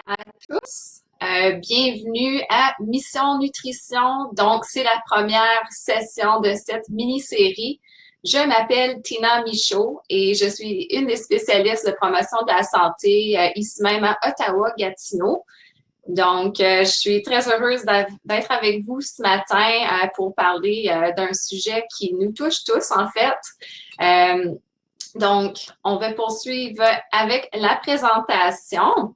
À tous. Bienvenue à Mission Nutrition. Donc, c'est la première session de cette mini-série. Je m'appelle Tina Michaud et je suis une des spécialistes de promotion de la santé ici même à Ottawa-Gatineau. Donc, je suis très heureuse d'être avec vous ce matin pour parler d'un sujet qui nous touche tous, en fait. Donc, on va poursuivre avec la présentation.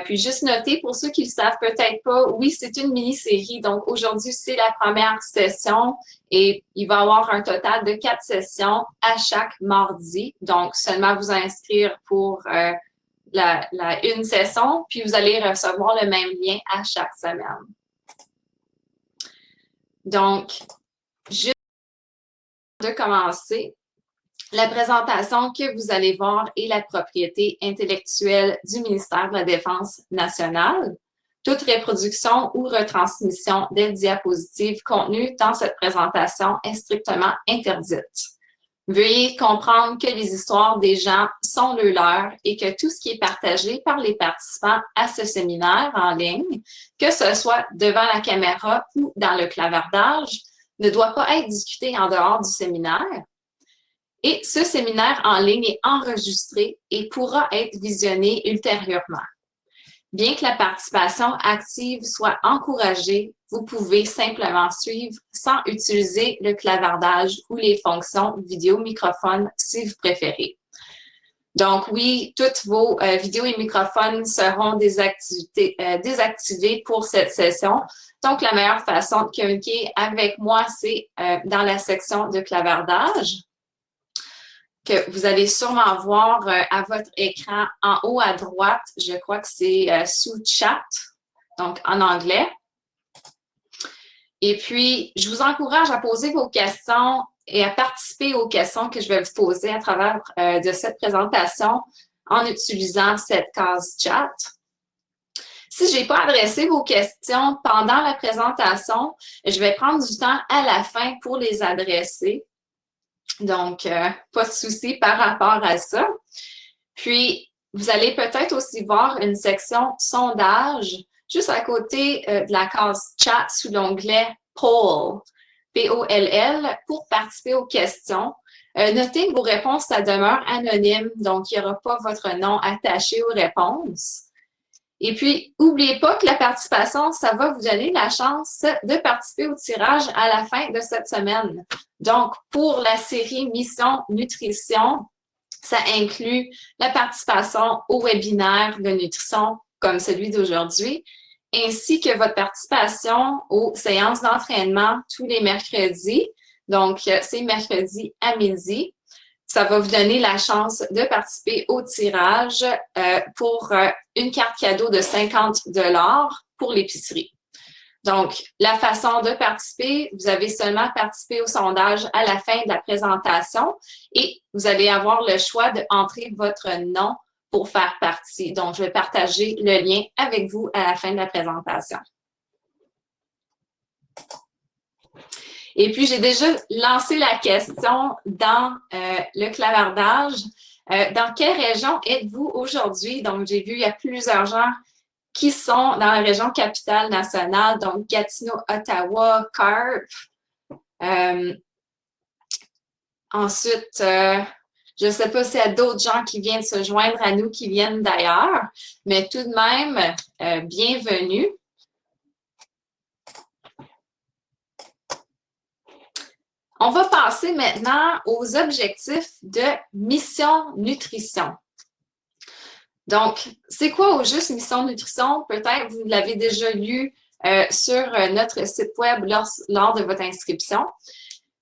Puis juste noter pour ceux qui ne le savent peut-être pas, oui, c'est une mini-série. Donc aujourd'hui, c'est la première session et il va y avoir un total de 4 sessions à chaque mardi. Donc seulement vous inscrire pour une session, puis vous allez recevoir le même lien à chaque semaine. Donc, juste de commencer, la présentation que vous allez voir est la propriété intellectuelle du ministère de la Défense nationale. Toute reproduction ou retransmission des diapositives contenues dans cette présentation est strictement interdite. Veuillez comprendre que les histoires des gens sont le leur et que tout ce qui est partagé par les participants à ce séminaire en ligne, que ce soit devant la caméra ou dans le clavardage, ne doit pas être discuté en dehors du séminaire. Et ce séminaire en ligne est enregistré et pourra être visionné ultérieurement. Bien que la participation active soit encouragée, vous pouvez simplement suivre sans utiliser le clavardage ou les fonctions vidéo-microphone si vous préférez. Donc oui, toutes vos vidéos et microphones seront désactivés pour cette session. Donc la meilleure façon de communiquer avec moi, c'est dans la section de clavardage, que vous allez sûrement voir à votre écran en haut à droite. Je crois que c'est sous chat, donc en anglais. Et puis, je vous encourage à poser vos questions et à participer aux questions que je vais vous poser à travers de cette présentation en utilisant cette case chat. Si je n'ai pas adressé vos questions pendant la présentation, je vais prendre du temps à la fin pour les adresser. Donc, pas de souci par rapport à ça. Puis, vous allez peut-être aussi voir une section sondage juste à côté de la case chat sous l'onglet Poll, P-O-L-L, pour participer aux questions. Notez que vos réponses, ça demeure anonyme, donc il n'y aura pas votre nom attaché aux réponses. Et puis, n'oubliez pas que la participation, ça va vous donner la chance de participer au tirage à la fin de cette semaine. Donc, pour la série Mission Nutrition, ça inclut la participation au webinaire de nutrition comme celui d'aujourd'hui, ainsi que votre participation aux séances d'entraînement tous les mercredis. Donc, c'est mercredi à midi. Ça va vous donner la chance de participer au tirage pour une carte cadeau de 50 $ pour l'épicerie. Donc, la façon de participer, vous avez seulement participé au sondage à la fin de la présentation et vous allez avoir le choix d'entrer votre nom pour faire partie. Donc, je vais partager le lien avec vous à la fin de la présentation. Et puis, j'ai déjà lancé la question dans le clavardage. Dans quelle région êtes-vous aujourd'hui? Donc, j'ai vu, il y a plusieurs gens qui sont dans la région capitale nationale, donc Gatineau, Ottawa, Carp. Ensuite, je ne sais pas s'il y a d'autres gens qui viennent se joindre à nous, qui viennent d'ailleurs, mais tout de même, bienvenue. On va passer maintenant aux objectifs de Mission Nutrition. Donc, c'est quoi au juste Mission Nutrition? Peut-être vous l'avez déjà lu sur notre site web lors de votre inscription.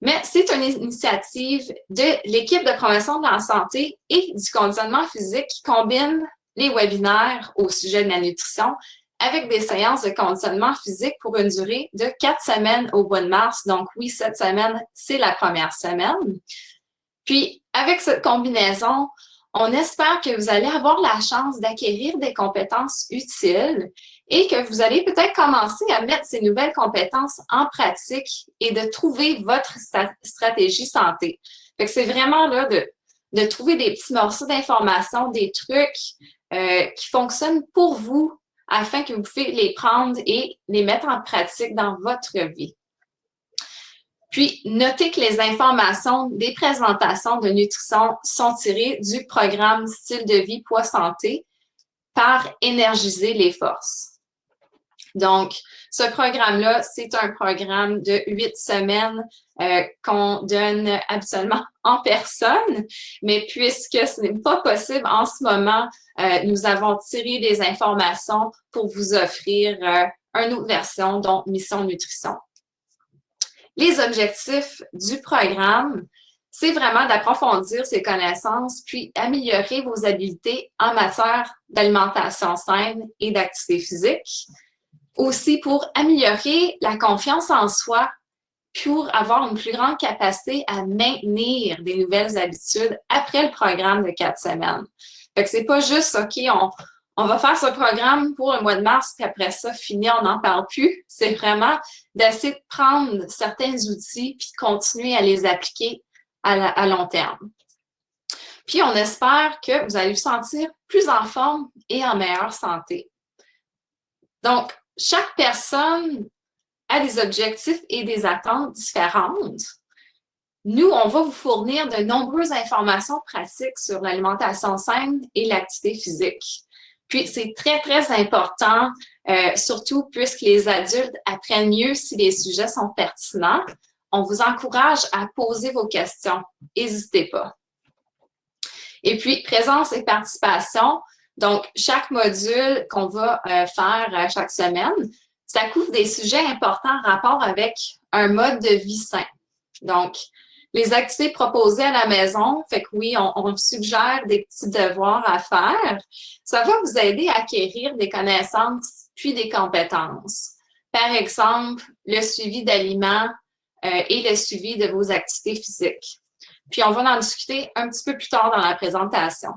Mais c'est une initiative de l'équipe de promotion de la santé et du conditionnement physique qui combine les webinaires au sujet de la nutrition avec des séances de conditionnement physique pour une durée de 4 semaines au mois de mars. Donc oui, cette semaine, c'est la première semaine. Puis, avec cette combinaison, on espère que vous allez avoir la chance d'acquérir des compétences utiles et que vous allez peut-être commencer à mettre ces nouvelles compétences en pratique et de trouver votre stratégie santé. Fait que c'est vraiment là de trouver des petits morceaux d'informations, des trucs qui fonctionnent pour vous afin que vous puissiez les prendre et les mettre en pratique dans votre vie. Puis, notez que les informations des présentations de nutrition sont tirées du programme Style de vie Poids Santé par Énergiser les forces. Donc, ce programme-là, c'est un programme de 8 semaines qu'on donne habituellement en personne, mais puisque ce n'est pas possible en ce moment, nous avons tiré des informations pour vous offrir une autre version, donc Mission Nutrition. Les objectifs du programme, c'est vraiment d'approfondir ses connaissances puis améliorer vos habiletés en matière d'alimentation saine et d'activité physique. Aussi pour améliorer la confiance en soi, pour avoir une plus grande capacité à maintenir des nouvelles habitudes après le programme de 4 semaines. Fait que c'est pas juste, OK, on va faire ce programme pour le mois de mars, puis après ça, fini, on n'en parle plus. C'est vraiment d'essayer de prendre certains outils puis continuer à les appliquer à long terme. Puis on espère que vous allez vous sentir plus en forme et en meilleure santé. Donc, chaque personne a des objectifs et des attentes différentes. Nous, on va vous fournir de nombreuses informations pratiques sur l'alimentation saine et l'activité physique. Puis, c'est très, très important, surtout puisque les adultes apprennent mieux si les sujets sont pertinents. On vous encourage à poser vos questions. N'hésitez pas. Et puis, présence et participation. Donc, chaque module qu'on va faire chaque semaine, ça couvre des sujets importants en rapport avec un mode de vie sain. Donc, les activités proposées à la maison, fait que oui, on suggère des petits devoirs à faire. Ça va vous aider à acquérir des connaissances puis des compétences. Par exemple, le suivi d'aliments et le suivi de vos activités physiques. Puis, on va en discuter un petit peu plus tard dans la présentation.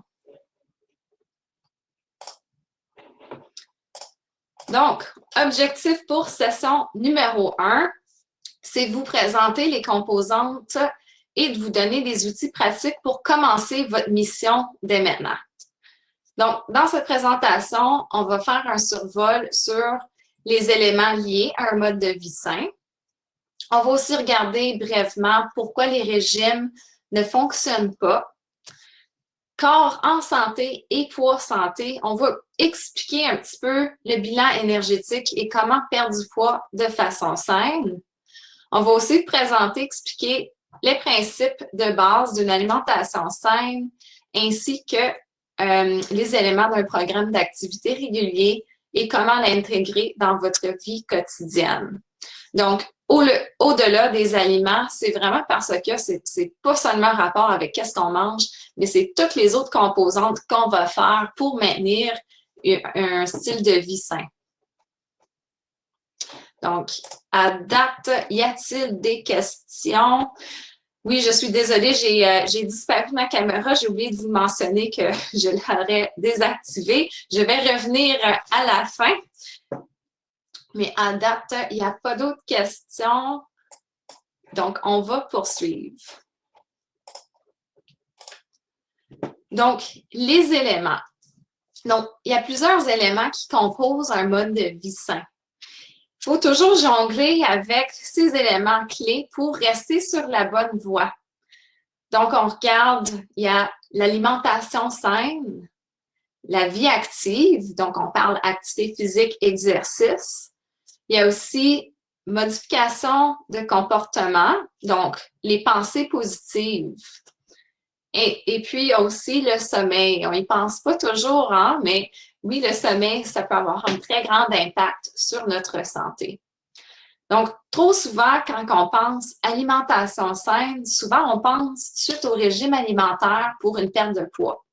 Donc, objectif pour session numéro 1, c'est de vous présenter les composantes et de vous donner des outils pratiques pour commencer votre mission dès maintenant. Donc, dans cette présentation, on va faire un survol sur les éléments liés à un mode de vie sain. On va aussi regarder brièvement pourquoi les régimes ne fonctionnent pas. Corps en santé et poids santé, on va expliquer un petit peu le bilan énergétique et comment perdre du poids de façon saine. On va aussi présenter, expliquer les principes de base d'une alimentation saine ainsi que les éléments d'un programme d'activité régulier et comment l'intégrer dans votre vie quotidienne. Donc, au-delà des aliments, c'est vraiment parce que c'est pas seulement un rapport avec qu'est-ce qu'on mange, mais c'est toutes les autres composantes qu'on va faire pour maintenir un style de vie sain. Donc, à date, y a-t-il des questions? Oui, je suis désolée, j'ai disparu ma caméra. J'ai oublié de vous mentionner que je l'aurais désactivée. Je vais revenir à la fin. Mais à date, il n'y a pas d'autres questions. Donc, on va poursuivre. Donc, les éléments. Donc, il y a plusieurs éléments qui composent un mode de vie sain. Il faut toujours jongler avec ces éléments clés pour rester sur la bonne voie. Donc, on regarde, il y a l'alimentation saine, la vie active, donc on parle activité physique, exercice. Il y a aussi modification de comportement, donc les pensées positives. Et puis, il y a aussi le sommeil. On n'y pense pas toujours, hein, mais oui, le sommeil, ça peut avoir un très grand impact sur notre santé. Donc, trop souvent, quand on pense alimentation saine, souvent on pense tout de suite au régime alimentaire pour une perte de poids.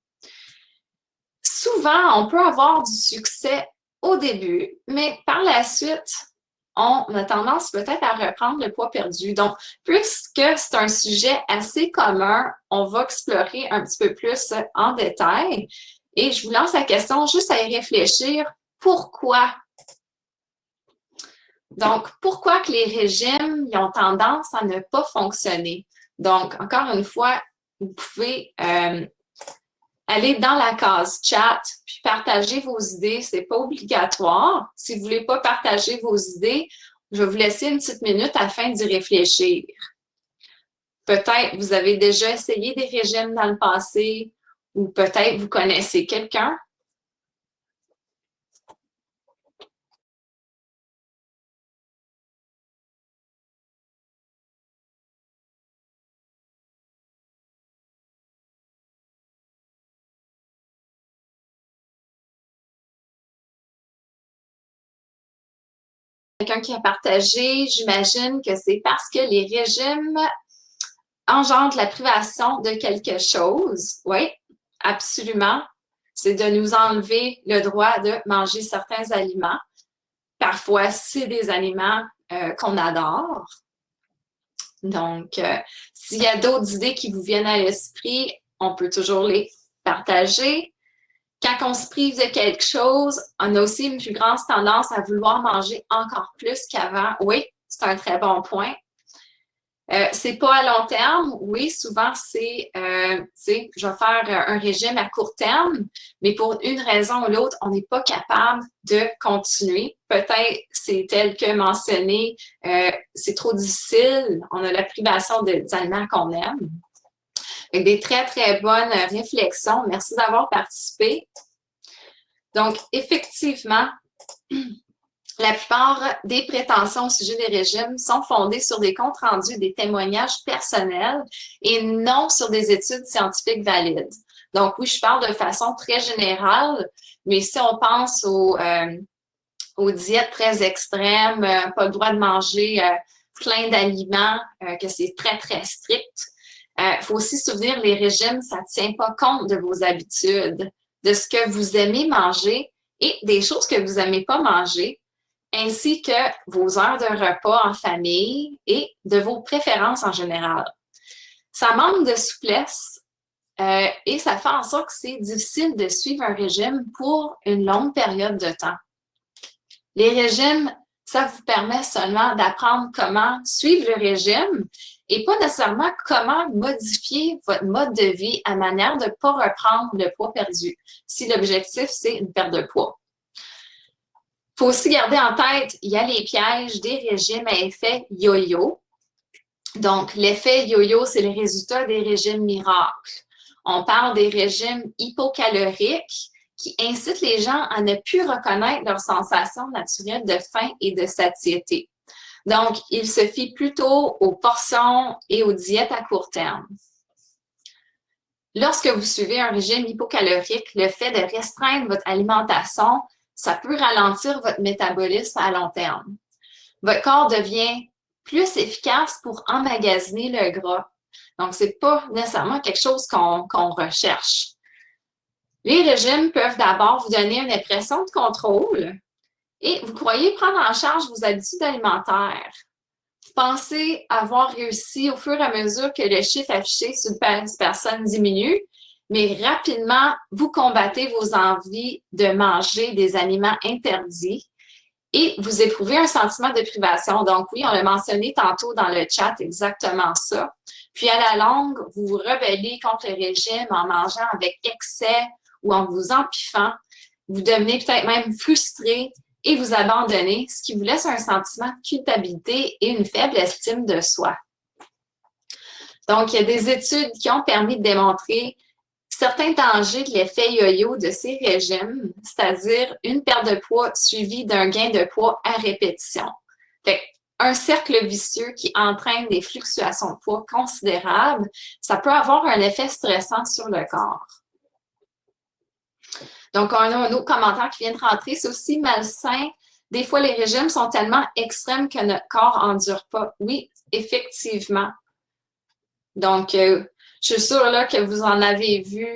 Souvent, on peut avoir du succès au début, mais par la suite, on a tendance peut-être à reprendre le poids perdu. Donc, puisque c'est un sujet assez commun, on va explorer un petit peu plus en détail. Et je vous lance la question juste à y réfléchir. Pourquoi? Donc, pourquoi que les régimes ils ont tendance à ne pas fonctionner? Donc, encore une fois, vous pouvez allez dans la case chat, puis partagez vos idées. C'est pas obligatoire. Si vous voulez pas partager vos idées, je vais vous laisser une petite minute afin d'y réfléchir. Peut-être vous avez déjà essayé des régimes dans le passé ou peut-être vous connaissez quelqu'un. Quelqu'un qui a partagé, j'imagine que c'est parce que les régimes engendrent la privation de quelque chose. Oui, absolument. C'est de nous enlever le droit de manger certains aliments. Parfois, c'est des aliments qu'on adore. Donc, s'il y a d'autres idées qui vous viennent à l'esprit, on peut toujours les partager. Quand on se prive de quelque chose, on a aussi une plus grande tendance à vouloir manger encore plus qu'avant. Oui, c'est un très bon point. C'est pas à long terme. Oui, souvent, c'est, je vais faire un régime à court terme, mais pour une raison ou l'autre, on n'est pas capable de continuer. Peut-être, c'est tel que mentionné, c'est trop difficile. On a la privation des aliments qu'on aime. Avec des très, très bonnes réflexions. Merci d'avoir participé. Donc, effectivement, la plupart des prétentions au sujet des régimes sont fondées sur des comptes rendus, des témoignages personnels et non sur des études scientifiques valides. Donc oui, je parle de façon très générale, mais si on pense aux diètes très extrêmes, pas le droit de manger plein d'aliments, que c'est très, très strict, il faut aussi se souvenir, les régimes, ça ne tient pas compte de vos habitudes, de ce que vous aimez manger et des choses que vous n'aimez pas manger, ainsi que vos heures de repas en famille et de vos préférences en général. Ça manque de souplesse et ça fait en sorte que c'est difficile de suivre un régime pour une longue période de temps. Les régimes, ça vous permet seulement d'apprendre comment suivre le régime et pas nécessairement comment modifier votre mode de vie à manière de ne pas reprendre le poids perdu, si l'objectif, c'est une perte de poids. Il faut aussi garder en tête, il y a les pièges des régimes à effet yo-yo. Donc, l'effet yo-yo, c'est le résultat des régimes miracles. On parle des régimes hypocaloriques qui incitent les gens à ne plus reconnaître leurs sensations naturelles de faim et de satiété. Donc, ils se fient plutôt aux portions et aux diètes à court terme. Lorsque vous suivez un régime hypocalorique, le fait de restreindre votre alimentation, ça peut ralentir votre métabolisme à long terme. Votre corps devient plus efficace pour emmagasiner le gras. Donc, ce n'est pas nécessairement quelque chose qu'on recherche. Les régimes peuvent d'abord vous donner une impression de contrôle et vous croyez prendre en charge vos habitudes alimentaires. Vous pensez avoir réussi au fur et à mesure que le chiffre affiché sur une personne diminue, mais rapidement, vous combattez vos envies de manger des aliments interdits et vous éprouvez un sentiment de privation. Donc oui, on l'a mentionné tantôt dans le chat, exactement ça. Puis à la longue, vous vous rebellez contre le régime en mangeant avec excès ou en vous empiffant. Vous devenez peut-être même frustré et vous abandonnez, ce qui vous laisse un sentiment de culpabilité et une faible estime de soi. Donc, il y a des études qui ont permis de démontrer certains dangers de l'effet yo-yo de ces régimes, c'est-à-dire une perte de poids suivie d'un gain de poids à répétition. Fait un cercle vicieux qui entraîne des fluctuations de poids considérables, ça peut avoir un effet stressant sur le corps. Donc, on a un autre commentaire qui vient de rentrer, c'est aussi malsain. Des fois, les régimes sont tellement extrêmes que notre corps n'endure pas. Oui, effectivement. Donc, je suis sûre là, que vous en avez vu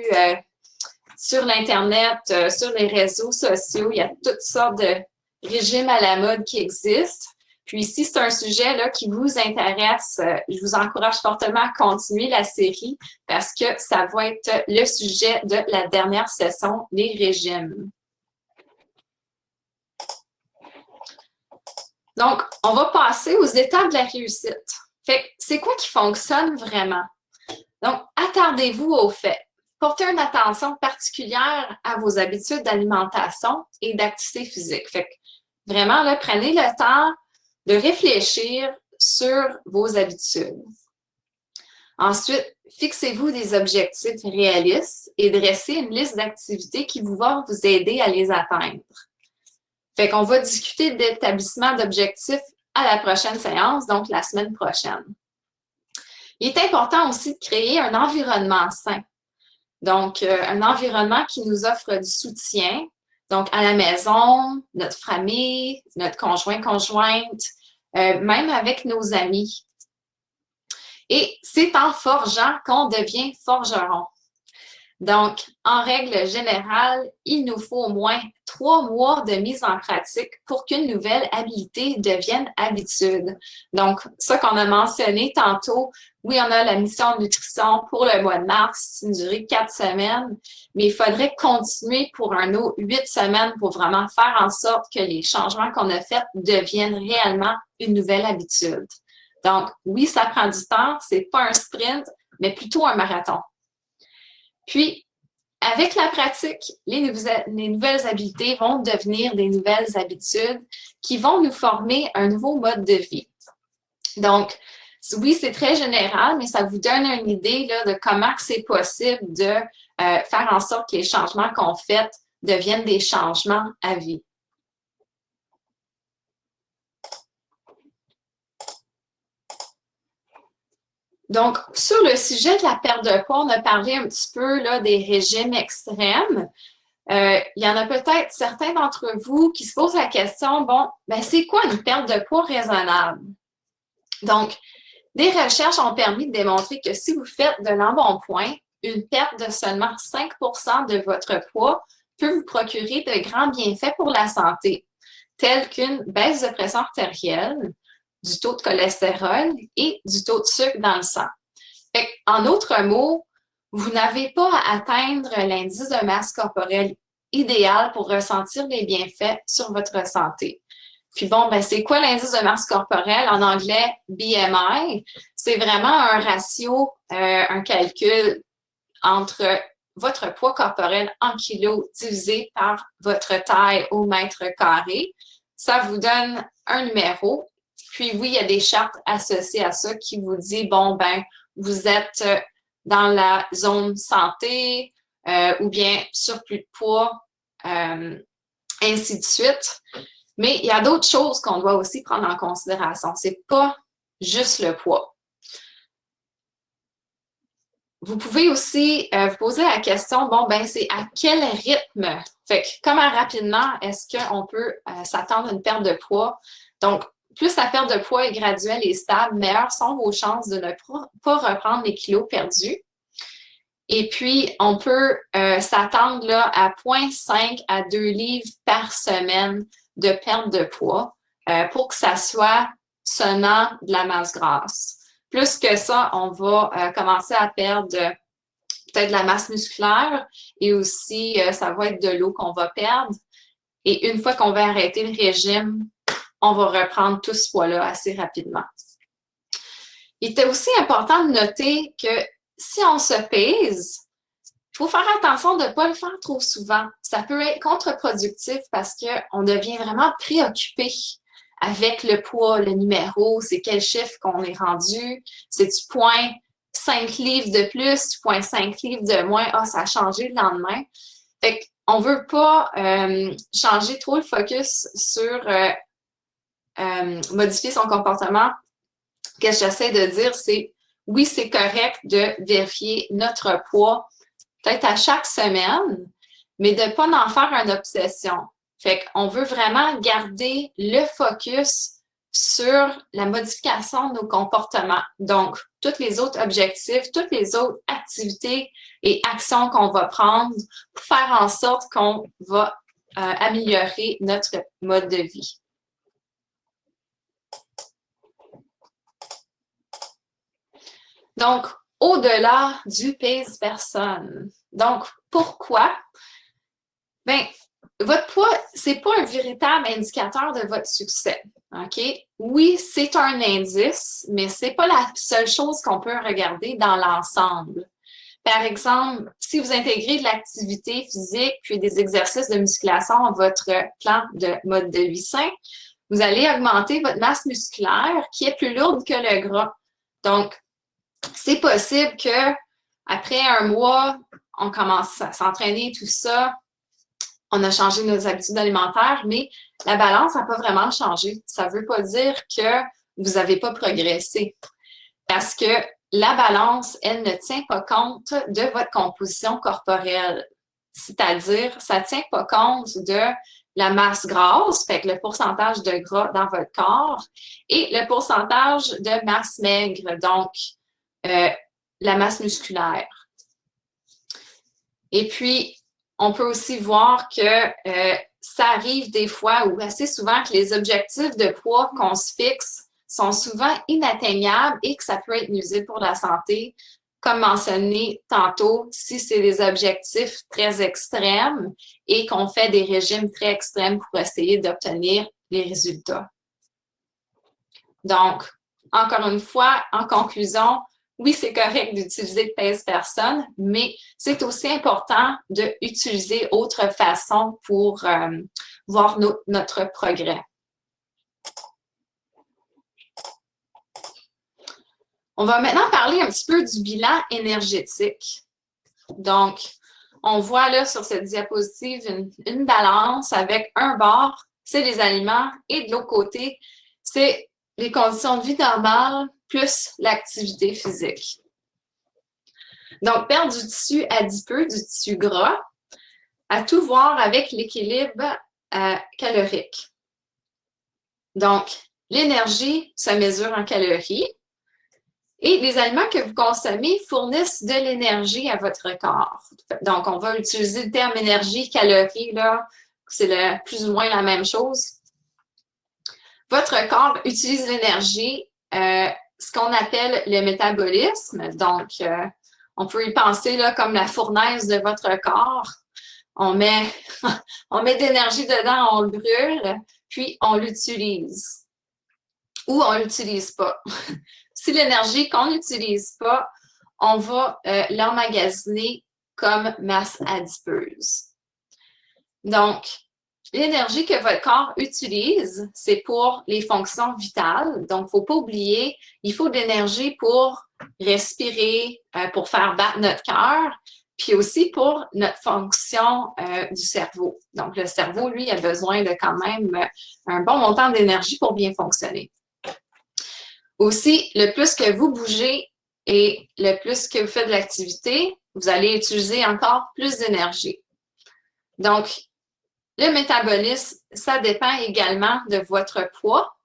sur l'Internet, sur les réseaux sociaux. Il y a toutes sortes de régimes à la mode qui existent. Puis si c'est un sujet là, qui vous intéresse, je vous encourage fortement à continuer la série parce que ça va être le sujet de la dernière session, les régimes. Donc, on va passer aux étapes de la réussite. Fait c'est quoi qui fonctionne vraiment? Donc, attardez-vous aux faits. portez une attention particulière à vos habitudes d'alimentation et d'activité physique. Fait que vraiment, là, prenez le temps de réfléchir sur vos habitudes. Ensuite, fixez-vous des objectifs réalistes et dressez une liste d'activités qui va vous aider à les atteindre. Fait qu'on va discuter d'établissement d'objectifs à la prochaine séance, donc la semaine prochaine. Il est important aussi de créer un environnement sain. Donc, un environnement qui nous offre du soutien, donc à la maison, notre famille, notre conjoint, conjointe, même avec nos amis. Et c'est en forgeant qu'on devient forgeron. Donc, en règle générale, il nous faut au moins 3 mois de mise en pratique pour qu'une nouvelle habilité devienne habitude. Donc, ça qu'on a mentionné tantôt, oui, on a la mission de nutrition pour le mois de mars, c'est une durée de 4 semaines, mais il faudrait continuer pour un autre 8 semaines pour vraiment faire en sorte que les changements qu'on a faits deviennent réellement une nouvelle habitude. Donc, oui, ça prend du temps, c'est pas un sprint, mais plutôt un marathon. Puis, avec la pratique, les nouvelles habiletés vont devenir des nouvelles habitudes qui vont nous former un nouveau mode de vie. Donc, oui, c'est très général, mais ça vous donne une idée là, de comment c'est possible de faire en sorte que les changements qu'on fait deviennent des changements à vie. Donc, sur le sujet de la perte de poids, on a parlé un petit peu là, des régimes extrêmes. Il y en a peut-être certains d'entre vous qui se posent la question, bon, ben c'est quoi une perte de poids raisonnable? Donc, des recherches ont permis de démontrer que si vous faites de l'embonpoint, une perte de seulement 5 de votre poids peut vous procurer de grands bienfaits pour la santé, tels qu'une baisse de pression artérielle, du taux de cholestérol et du taux de sucre dans le sang. En d'autres mots, vous n'avez pas à atteindre l'indice de masse corporelle idéal pour ressentir les bienfaits sur votre santé. Puis bon, ben c'est quoi l'indice de masse corporelle? En anglais, BMI. C'est vraiment un ratio, un calcul entre votre poids corporel en kilos divisé par votre taille au mètre carré. Ça vous donne un numéro. Puis oui, il y a des chartes associées à ça qui vous disent, bon, ben, vous êtes dans la zone santé ou bien surplus de poids, ainsi de suite. Mais il y a d'autres choses qu'on doit aussi prendre en considération. C'est pas juste le poids. Vous pouvez aussi vous poser la question, bon, ben, c'est à quel rythme? Fait que comment rapidement est-ce qu'on peut s'attendre à une perte de poids? Donc, plus la perte de poids est graduelle et stable, meilleures sont vos chances de ne pas reprendre les kilos perdus. Et puis, on peut s'attendre là, à 0,5 à 2 livres par semaine de perte de poids pour que ça soit seulement de la masse grasse. Plus que ça, on va commencer à perdre peut-être de la masse musculaire et aussi, ça va être de l'eau qu'on va perdre. Et une fois qu'on va arrêter le régime, on va reprendre tout ce poids-là assez rapidement. Il était aussi important de noter que si on se pèse, il faut faire attention de ne pas le faire trop souvent. Ça peut être contre-productif parce qu'on devient vraiment préoccupé avec le poids, le numéro, c'est quel chiffre qu'on est rendu, c'est-tu 0,5 livres de plus, 0,5 livres de moins, ah, ça a changé le lendemain. Fait qu'on ne veut pas changer trop le focus sur modifier son comportement. Ce que j'essaie de dire, c'est oui, c'est correct de vérifier notre poids peut-être à chaque semaine, mais de ne pas en faire une obsession. Fait qu'on veut vraiment garder le focus sur la modification de nos comportements. Donc, tous les autres objectifs, toutes les autres activités et actions qu'on va prendre pour faire en sorte qu'on va améliorer notre mode de vie. Donc, au-delà du pèse-personne. Donc, pourquoi? Bien, votre poids, ce n'est pas un véritable indicateur de votre succès. OK? Oui, c'est un indice, mais ce n'est pas la seule chose qu'on peut regarder dans l'ensemble. Par exemple, si vous intégrez de l'activité physique puis des exercices de musculation à votre plan de mode de vie sain, vous allez augmenter votre masse musculaire qui est plus lourde que le gras. Donc, c'est possible que après un mois, on commence à s'entraîner, tout ça, on a changé nos habitudes alimentaires, mais la balance n'a pas vraiment changé. Ça ne veut pas dire que vous n'avez pas progressé. Parce que la balance, elle ne tient pas compte de votre composition corporelle. C'est-à-dire, ça ne tient pas compte de la masse grasse, fait que le pourcentage de gras dans votre corps, et le pourcentage de masse maigre, donc la masse musculaire. Et puis, on peut aussi voir que ça arrive des fois ou assez souvent que les objectifs de poids qu'on se fixe sont souvent inatteignables et que ça peut être nuisible pour la santé. Comme mentionné tantôt, si c'est des objectifs très extrêmes et qu'on fait des régimes très extrêmes pour essayer d'obtenir les résultats. Donc, encore une fois, en conclusion, oui, c'est correct d'utiliser le pèse-personne, mais c'est aussi important d'utiliser autre façon pour voir notre progrès. On va maintenant parler un petit peu du bilan énergétique. Donc, on voit là sur cette diapositive une balance avec un bord, c'est les aliments, et de l'autre côté, c'est les conditions de vie normales plus l'activité physique. Donc, perdre du tissu adipeux, du tissu gras, à tout voir avec l'équilibre calorique. Donc, l'énergie se mesure en calories et les aliments que vous consommez fournissent de l'énergie à votre corps. Donc, on va utiliser le terme énergie, calories, là, c'est plus ou moins la même chose. Votre corps utilise l'énergie, ce qu'on appelle le métabolisme. Donc, on peut y penser là, comme la fournaise de votre corps. On met de l'énergie dedans, on le brûle, puis on l'utilise. Ou on ne l'utilise pas. Si l'énergie qu'on n'utilise pas, on va l'emmagasiner comme masse adipeuse. Donc, l'énergie que votre corps utilise, c'est pour les fonctions vitales. Donc, il ne faut pas oublier, il faut de l'énergie pour respirer, pour faire battre notre cœur, puis aussi pour notre fonction du cerveau. Donc, le cerveau, lui, a besoin de quand même un bon montant d'énergie pour bien fonctionner. Aussi, le plus que vous bougez et le plus que vous faites de l'activité, vous allez utiliser encore plus d'énergie. Donc, le métabolisme, ça dépend également de votre poids,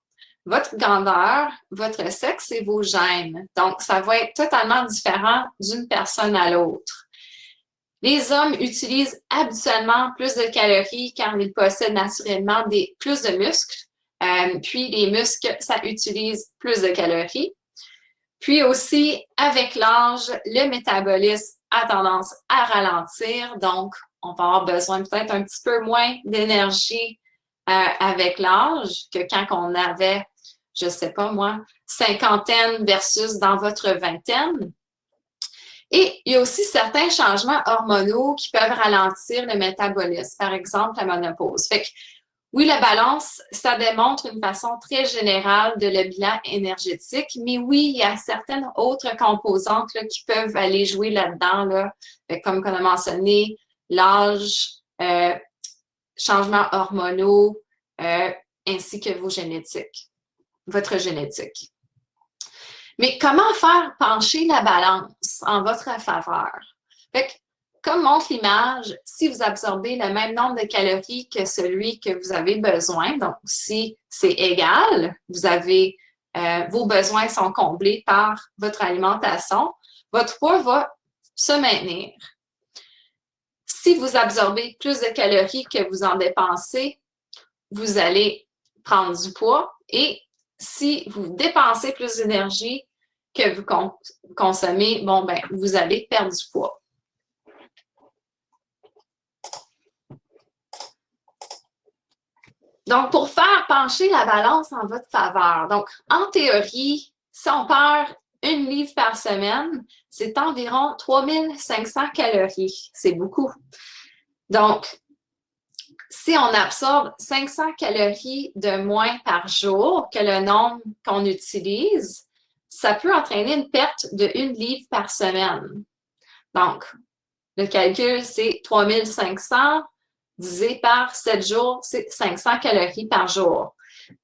votre grandeur, votre sexe et vos gènes. Donc, ça va être totalement différent d'une personne à l'autre. Les hommes utilisent habituellement plus de calories car ils possèdent naturellement plus de muscles. Puis, les muscles, ça utilise plus de calories. Puis aussi, avec l'âge, le métabolisme a tendance à ralentir. Donc, on va avoir besoin peut-être un petit peu moins d'énergie avec l'âge que quand on avait, je ne sais pas moi, cinquantaine versus dans votre vingtaine. Et il y a aussi certains changements hormonaux qui peuvent ralentir le métabolisme, par exemple la ménopause. Fait que, oui, la balance, ça démontre une façon très générale de le bilan énergétique, mais oui, il y a certaines autres composantes là, qui peuvent aller jouer là-dedans, là, comme on a mentionné, l'âge, changements hormonaux, ainsi que votre génétique. Mais comment faire pencher la balance en votre faveur? Fait que, comme montre l'image, si vous absorbez le même nombre de calories que celui que vous avez besoin, donc si c'est égal, vous avez vos besoins sont comblés par votre alimentation, votre poids va se maintenir. Si vous absorbez plus de calories que vous en dépensez, vous allez prendre du poids et si vous dépensez plus d'énergie que vous consommez, bon, ben, vous allez perdre du poids. Donc, pour faire pencher la balance en votre faveur, donc, en théorie, si on perd une livre par semaine, c'est environ 3500 calories. C'est beaucoup. Donc, si on absorbe 500 calories de moins par jour que le nombre qu'on utilise, ça peut entraîner une perte de 1 livre par semaine. Donc, le calcul, c'est 3500 divisé par 7 jours, c'est 500 calories par jour.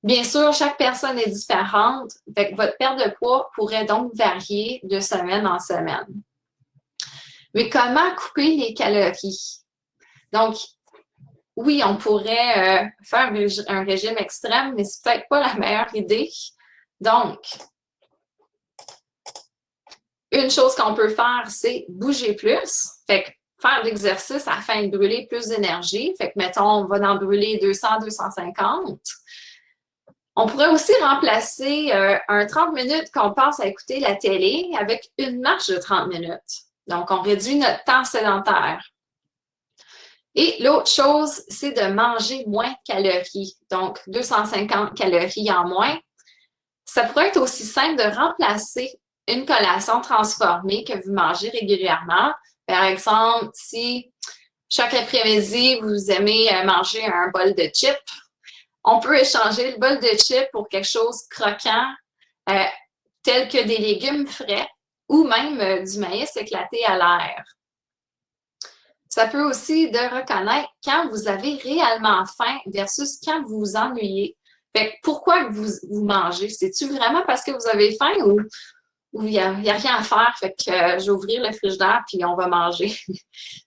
Bien sûr, chaque personne est différente, fait que votre perte de poids pourrait donc varier de semaine en semaine. Mais comment couper les calories? Donc, oui, on pourrait faire un régime extrême, mais c'est peut-être pas la meilleure idée. Donc, une chose qu'on peut faire, c'est bouger plus. Fait que faire de l'exercice afin de brûler plus d'énergie. Fait que, mettons, on va en brûler 200, 250. On pourrait aussi remplacer un 30 minutes qu'on passe à écouter la télé avec une marche de 30 minutes. Donc, on réduit notre temps sédentaire. Et l'autre chose, c'est de manger moins de calories. Donc, 250 calories en moins. Ça pourrait être aussi simple de remplacer une collation transformée que vous mangez régulièrement. Par exemple, si chaque après-midi, vous aimez manger un bol de chips, on peut échanger le bol de chips pour quelque chose de croquant, tel que des légumes frais ou même du maïs éclaté à l'air. Ça peut aussi de reconnaître quand vous avez réellement faim versus quand vous vous ennuyez. Fait que pourquoi vous mangez? C'est-tu vraiment parce que vous avez faim ou il n'y a rien à faire? Fait que je vais ouvrir le frigidaire puis on va manger.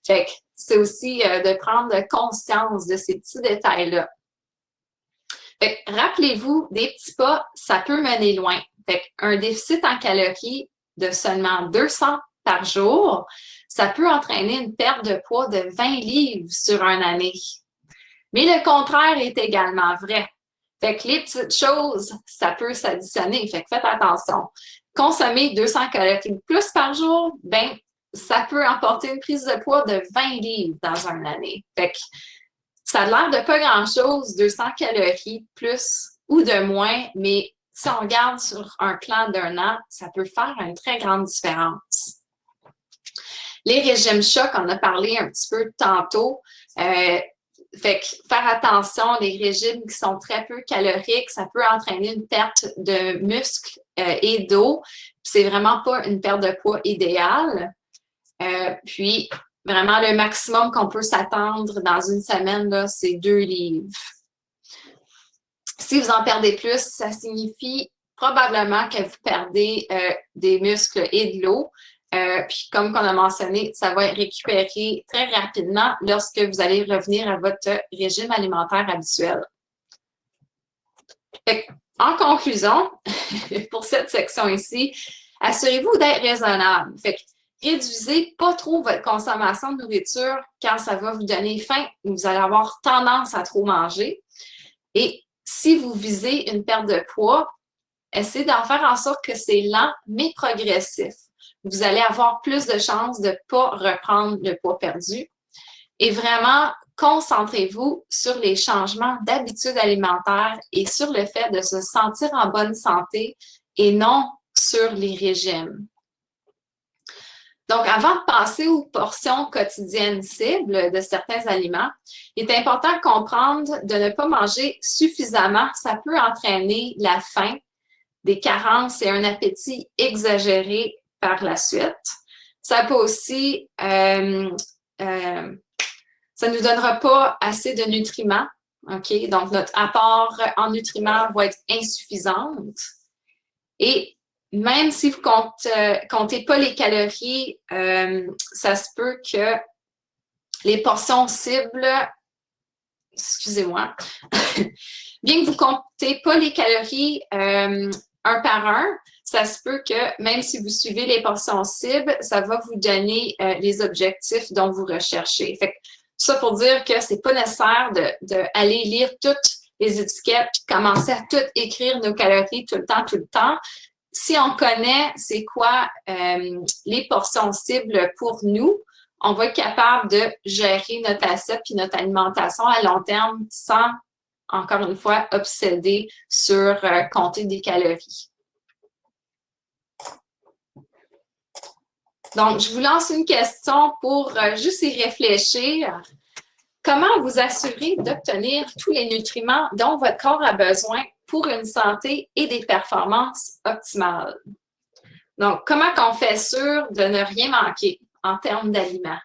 Fait que c'est aussi de prendre conscience de ces petits détails-là. Fait que rappelez-vous, des petits pas, ça peut mener loin. Fait qu'un déficit en calories de seulement 200 par jour, ça peut entraîner une perte de poids de 20 livres sur une année. Mais le contraire est également vrai. Fait que les petites choses, ça peut s'additionner. Fait que faites attention. Consommer 200 calories de plus par jour, ben, ça peut emporter une prise de poids de 20 livres dans une année. Fait que ça a l'air de pas grand-chose, 200 calories de plus ou de moins, mais si on regarde sur un plan d'un an, ça peut faire une très grande différence. Les régimes chocs, on a parlé un petit peu tantôt. Fait que faire attention, les régimes qui sont très peu caloriques, ça peut entraîner une perte de muscles et d'eau. C'est vraiment pas une perte de poids idéale. Puis, vraiment, le maximum qu'on peut s'attendre dans une semaine, c'est 2 livres. Si vous en perdez plus, ça signifie probablement que vous perdez des muscles et de l'eau. Puis, comme on a mentionné, ça va récupérer très rapidement lorsque vous allez revenir à votre régime alimentaire habituel. En conclusion, pour cette section ici, assurez-vous d'être raisonnable. Fait que réduisez pas trop votre consommation de nourriture quand ça va vous donner faim ou vous allez avoir tendance à trop manger. Et si vous visez une perte de poids, essayez d'en faire en sorte que c'est lent mais progressif. Vous allez avoir plus de chances de ne pas reprendre le poids perdu. Et vraiment, concentrez-vous sur les changements d'habitudes alimentaires et sur le fait de se sentir en bonne santé et non sur les régimes. Donc, avant de passer aux portions quotidiennes cibles de certains aliments, il est important de comprendre de ne pas manger suffisamment. Ça peut entraîner la faim, des carences et un appétit exagéré par la suite. Ça peut aussi, ça ne nous donnera pas assez de nutriments, OK? Donc, notre apport en nutriments va être insuffisant. Et même si vous comptez pas les calories, ça se peut que les portions cibles, excusez-moi, bien que vous comptez pas les calories un par un, ça se peut que même si vous suivez les portions cibles, ça va vous donner les objectifs dont vous recherchez. Fait que, ça pour dire que c'est pas nécessaire d'aller lire toutes les étiquettes et commencer à tout écrire nos calories tout le temps. Si on connaît c'est quoi les portions cibles pour nous, on va être capable de gérer notre assiette et notre alimentation à long terme sans, encore une fois, obséder sur compter des calories. Donc, je vous lance une question pour juste y réfléchir. Comment vous assurer d'obtenir tous les nutriments dont votre corps a besoin pour une santé et des performances optimales? Donc, comment on fait sûr de ne rien manquer en termes d'aliments?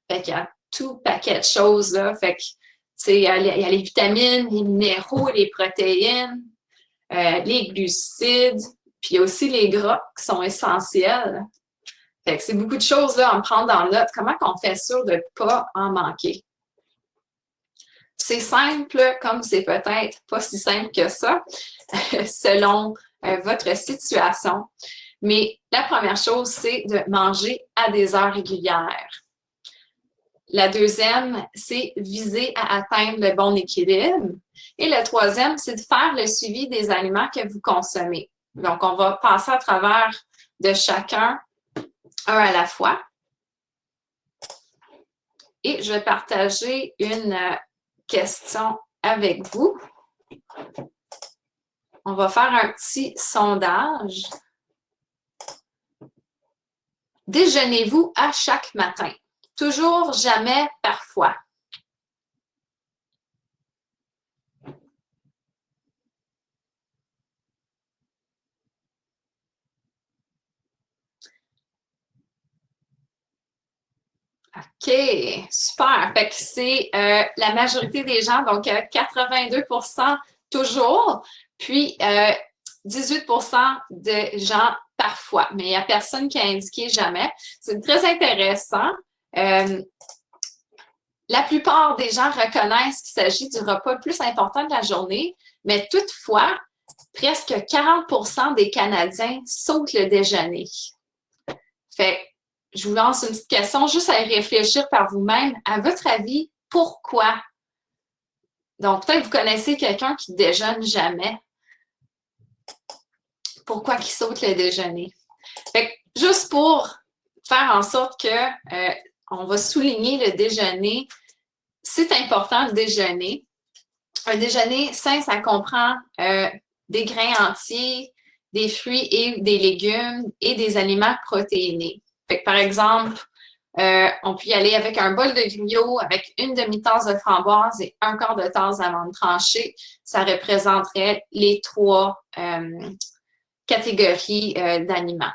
Fait qu'il y a tout paquet de choses, là. Fait que, tu sais, il y a les vitamines, les minéraux, les protéines, les glucides, puis il y a aussi les gras qui sont essentiels. Fait que c'est beaucoup de choses, là, à me prendre en note. Comment on fait sûr de ne pas en manquer? C'est simple, comme c'est peut-être pas si simple que ça, selon votre situation. Mais la première chose, c'est de manger à des heures régulières. La deuxième, c'est viser à atteindre le bon équilibre. Et le troisième, c'est de faire le suivi des aliments que vous consommez. Donc, on va passer à travers de chacun, un à la fois. Et je vais partager une question avec vous. On va faire un petit sondage. Déjeunez-vous à chaque matin? Toujours, jamais, parfois. OK, super. Fait que c'est la majorité des gens, donc 82% toujours, puis 18% de gens parfois, mais il n'y a personne qui a indiqué jamais. C'est très intéressant. La plupart des gens reconnaissent qu'il s'agit du repas le plus important de la journée, mais toutefois, presque 40% des Canadiens sautent le déjeuner. Fait je vous lance une petite question juste à y réfléchir par vous-même. À votre avis, pourquoi? Donc, peut-être que vous connaissez quelqu'un qui déjeune jamais. Pourquoi qu'il saute le déjeuner? Fait que, juste pour faire en sorte que on va souligner le déjeuner, c'est important de déjeuner. Un déjeuner sain, ça comprend des grains entiers, des fruits et des légumes et des aliments protéinés. Fait que, par exemple, on peut y aller avec un bol de gruyot, avec une demi-tasse de framboise et un quart de tasse d'amandes tranchées. Ça représenterait les trois catégories d'aliments.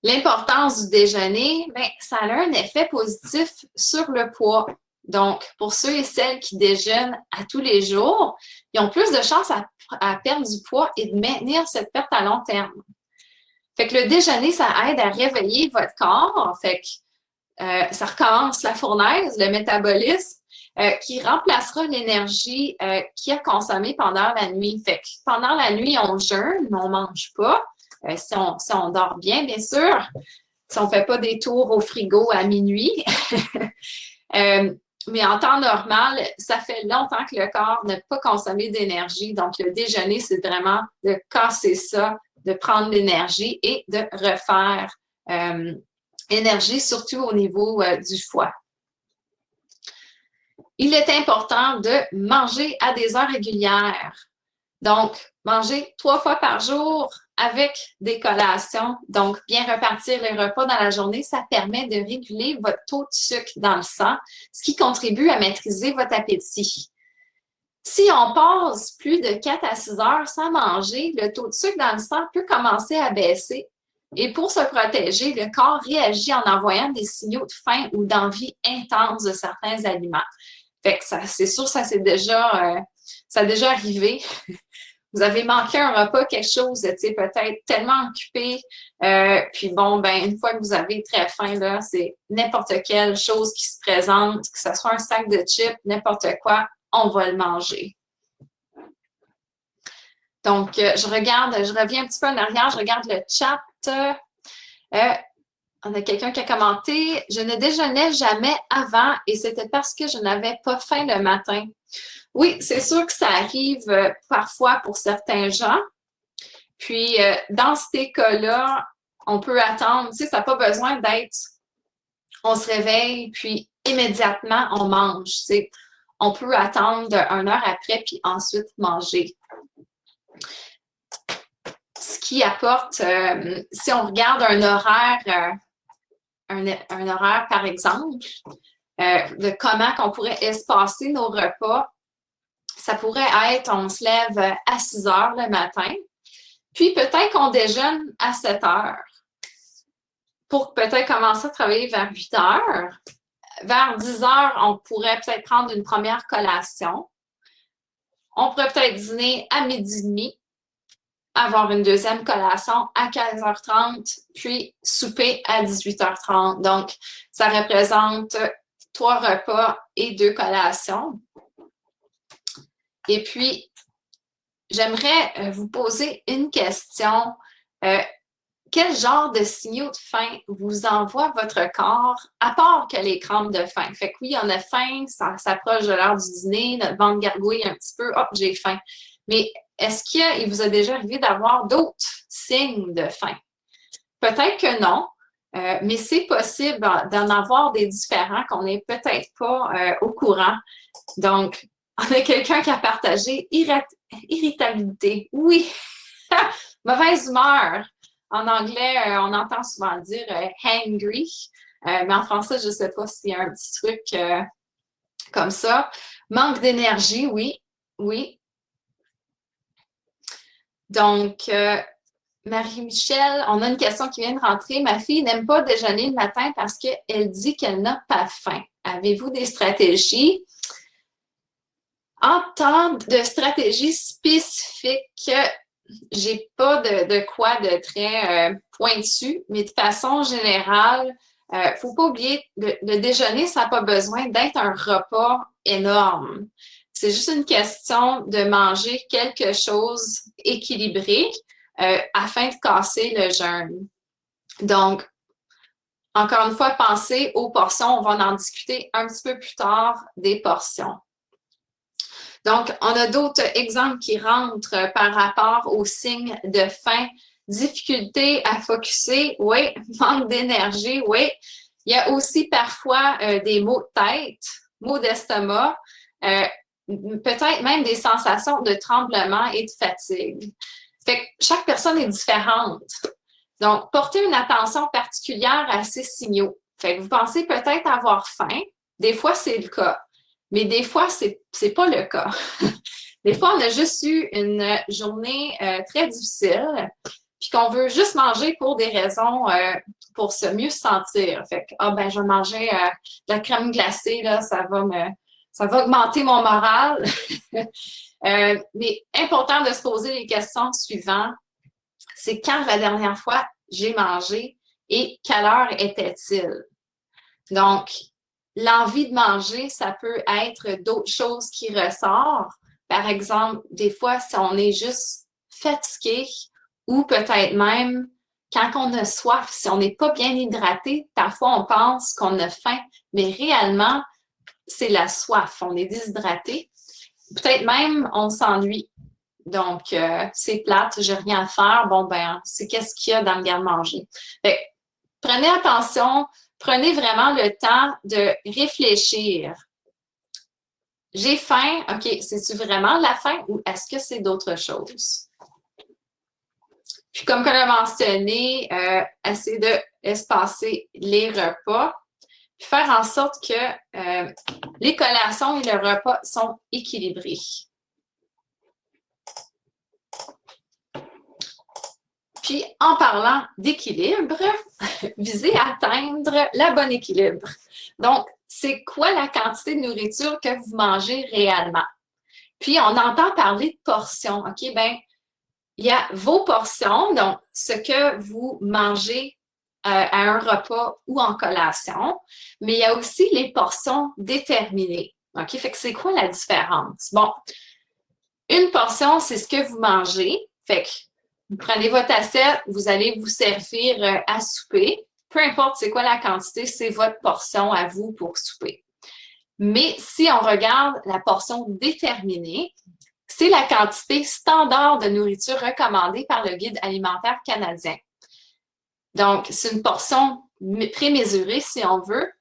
L'importance du déjeuner, bien, ça a un effet positif sur le poids. Donc, pour ceux et celles qui déjeunent à tous les jours, ils ont plus de chances à perdre du poids et de maintenir cette perte à long terme. Fait que le déjeuner, ça aide à réveiller votre corps. Fait que ça recommence la fournaise, le métabolisme, qui remplacera l'énergie qu'il a consommée pendant la nuit. Fait que pendant la nuit, on jeûne, mais on ne mange pas. Si on dort bien, bien sûr. Si on ne fait pas des tours au frigo à minuit. Mais en temps normal, ça fait longtemps que le corps n'a pas consommé d'énergie. Donc, le déjeuner, c'est vraiment de casser ça, de prendre l'énergie et de refaire énergie, surtout au niveau du foie. Il est important de manger à des heures régulières. Donc, manger 3 fois par jour avec des collations. Donc, bien repartir les repas dans la journée, ça permet de réguler votre taux de sucre dans le sang, ce qui contribue à maîtriser votre appétit. Si on passe plus de 4 à 6 heures sans manger, le taux de sucre dans le sang peut commencer à baisser. Et pour se protéger, le corps réagit en envoyant des signaux de faim ou d'envie intense de certains aliments. Fait que c'est sûr, ça a déjà arrivé. Vous avez manqué un repas, quelque chose, tu sais, peut-être tellement occupé. Puis bon, ben une fois que vous avez très faim, là, c'est n'importe quelle chose qui se présente, que ce soit un sac de chips, n'importe quoi, on va le manger. Donc, je reviens un petit peu en arrière, je regarde le chat. On a quelqu'un qui a commenté « Je ne déjeunais jamais avant et c'était parce que je n'avais pas faim le matin. » Oui, c'est sûr que ça arrive parfois pour certains gens. Puis, dans ces cas-là, on peut attendre. Tu sais, ça n'a pas besoin d'être on se réveille, puis immédiatement, on mange. Tu sais. On peut attendre 1 heure après, puis ensuite manger. Ce qui apporte, si on regarde un horaire, un horaire par exemple, de comment on pourrait espacer nos repas, ça pourrait être, on se lève à 6 heures le matin, puis peut-être qu'on déjeune à 7 heures pour peut-être commencer à travailler vers 8 heures. Vers 10 heures, on pourrait peut-être prendre une première collation. On pourrait peut-être dîner à midi et demi, avoir une deuxième collation à 15h30, puis souper à 18h30. Donc, ça représente 3 repas et 2 collations. Et puis, j'aimerais vous poser une question. Quel genre de signaux de faim vous envoie votre corps, à part que les crampes de faim? Fait que oui, on a faim, ça s'approche de l'heure du dîner, notre ventre gargouille un petit peu, hop, j'ai faim. Mais est-ce qu'il vous a déjà arrivé d'avoir d'autres signes de faim? Peut-être que non, mais c'est possible d'en avoir des différents qu'on n'est peut-être pas au courant. Donc, on a quelqu'un qui a partagé irritabilité. Oui, mauvaise humeur. En anglais, on entend souvent dire hangry, mais en français, je ne sais pas s'il y a un petit truc comme ça. Manque d'énergie, oui, oui. Donc, Marie-Michel, on a une question qui vient de rentrer. Ma fille n'aime pas déjeuner le matin parce qu'elle dit qu'elle n'a pas faim. Avez-vous des stratégies? En temps de stratégie spécifique, j'ai pas de quoi de très pointu, mais de façon générale, faut pas oublier, le déjeuner, ça n'a pas besoin d'être un repas énorme. C'est juste une question de manger quelque chose équilibré afin de casser le jeûne. Donc, encore une fois, pensez aux portions. On va en discuter un petit peu plus tard des portions. Donc, on a d'autres exemples qui rentrent par rapport aux signes de faim. Difficulté à focuser, oui. Manque d'énergie, oui. Il y a aussi parfois des maux de tête, maux d'estomac, peut-être même des sensations de tremblement et de fatigue. Fait que chaque personne est différente. Donc, portez une attention particulière à ces signaux. Fait que vous pensez peut-être avoir faim. Des fois, c'est le cas. Mais des fois, c'est pas le cas. Des fois, on a juste eu une journée très difficile, puis qu'on veut juste manger pour des raisons pour se mieux sentir. Fait que, ben, je vais manger de la crème glacée, là, ça va augmenter mon moral. Mais important de se poser les questions suivantes. C'est quand la dernière fois j'ai mangé et quelle heure était-il? Donc, l'envie de manger, ça peut être d'autres choses qui ressortent. Par exemple, des fois, si on est juste fatigué ou peut-être même quand on a soif, si on n'est pas bien hydraté, parfois on pense qu'on a faim, mais réellement, c'est la soif. On est déshydraté. Peut-être même, on s'ennuie. Donc, c'est plate, j'ai rien à faire. Bon, ben, c'est qu'est-ce qu'il y a dans le garde-manger. Prenez attention, prenez vraiment le temps de réfléchir. J'ai faim, OK, c'est-tu vraiment la faim ou est-ce que c'est d'autres choses? Puis, comme on a mentionné, essayer de espacer les repas, puis faire en sorte que les collations et le repas sont équilibrés. Puis, en parlant d'équilibre, visez à atteindre le bon équilibre. Donc, c'est quoi la quantité de nourriture que vous mangez réellement? Puis, on entend parler de portions. OK, bien, il y a vos portions, donc ce que vous mangez à un repas ou en collation, mais il y a aussi les portions déterminées. OK, fait que c'est quoi la différence? Bon, une portion, c'est ce que vous mangez. Fait que vous prenez votre assiette, vous allez vous servir à souper. Peu importe c'est quoi la quantité, c'est votre portion à vous pour souper. Mais si on regarde la portion déterminée, c'est la quantité standard de nourriture recommandée par le Guide alimentaire canadien. Donc, c'est une portion prémesurée, si on veut,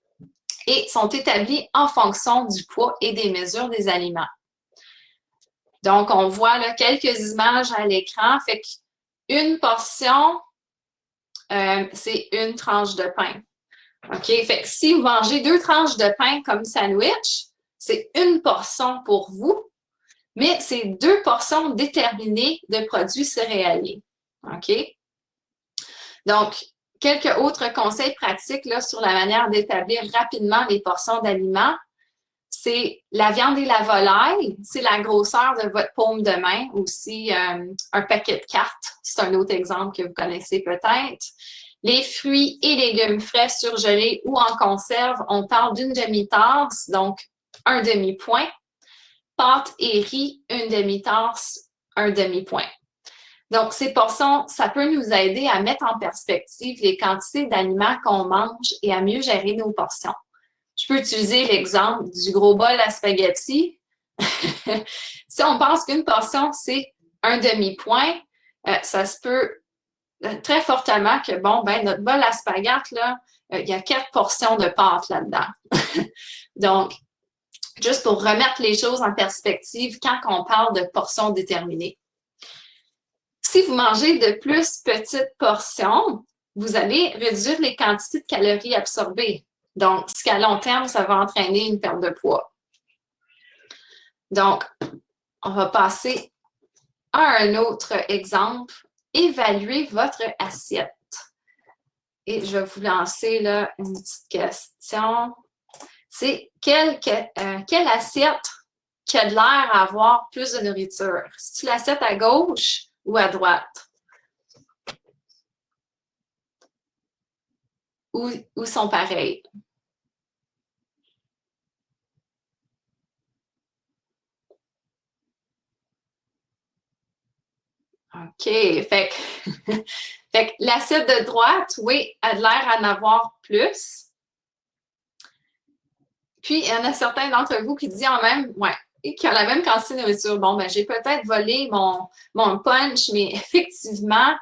et sont établies en fonction du poids et des mesures des aliments. Donc, on voit là quelques images à l'écran. Fait que une portion, c'est une tranche de pain. OK? Fait que si vous mangez 2 tranches de pain comme sandwich, c'est une portion pour vous, mais c'est 2 portions déterminées de produits céréaliers. OK? Donc, quelques autres conseils pratiques là, sur la manière d'établir rapidement les portions d'aliments. C'est la viande et la volaille, c'est la grosseur de votre paume de main. Aussi, un paquet de cartes, c'est un autre exemple que vous connaissez peut-être. Les fruits et légumes frais surgelés ou en conserve, on parle d'une demi-tasse, donc un demi-point. Pâtes et riz, une demi-tasse, un demi-point. Donc, ces portions, ça peut nous aider à mettre en perspective les quantités d'aliments qu'on mange et à mieux gérer nos portions. Je peux utiliser l'exemple du gros bol à spaghetti. Si on pense qu'une portion, c'est un demi-point, ça se peut très fortement que, bon, ben, notre bol à spaghetti, là, il y a 4 portions de pâtes là-dedans. Donc, juste pour remettre les choses en perspective quand on parle de portions déterminées. Si vous mangez de plus petites portions, vous allez réduire les quantités de calories absorbées. Donc, ce qu'à long terme, ça va entraîner une perte de poids. Donc, on va passer à un autre exemple. Évaluez votre assiette. Et je vais vous lancer là une petite question. C'est quelle assiette qui a de l'air à avoir plus de nourriture? C'est-tu l'assiette à gauche ou à droite? Ou sont pareils? OK. Fait que l'assiette de droite, oui, a de l'air à en avoir plus. Puis, il y en a certains d'entre vous qui disent en même, ouais, et qui ont la même quantité de nourriture. Bon, ben, j'ai peut-être volé mon punch, mais effectivement,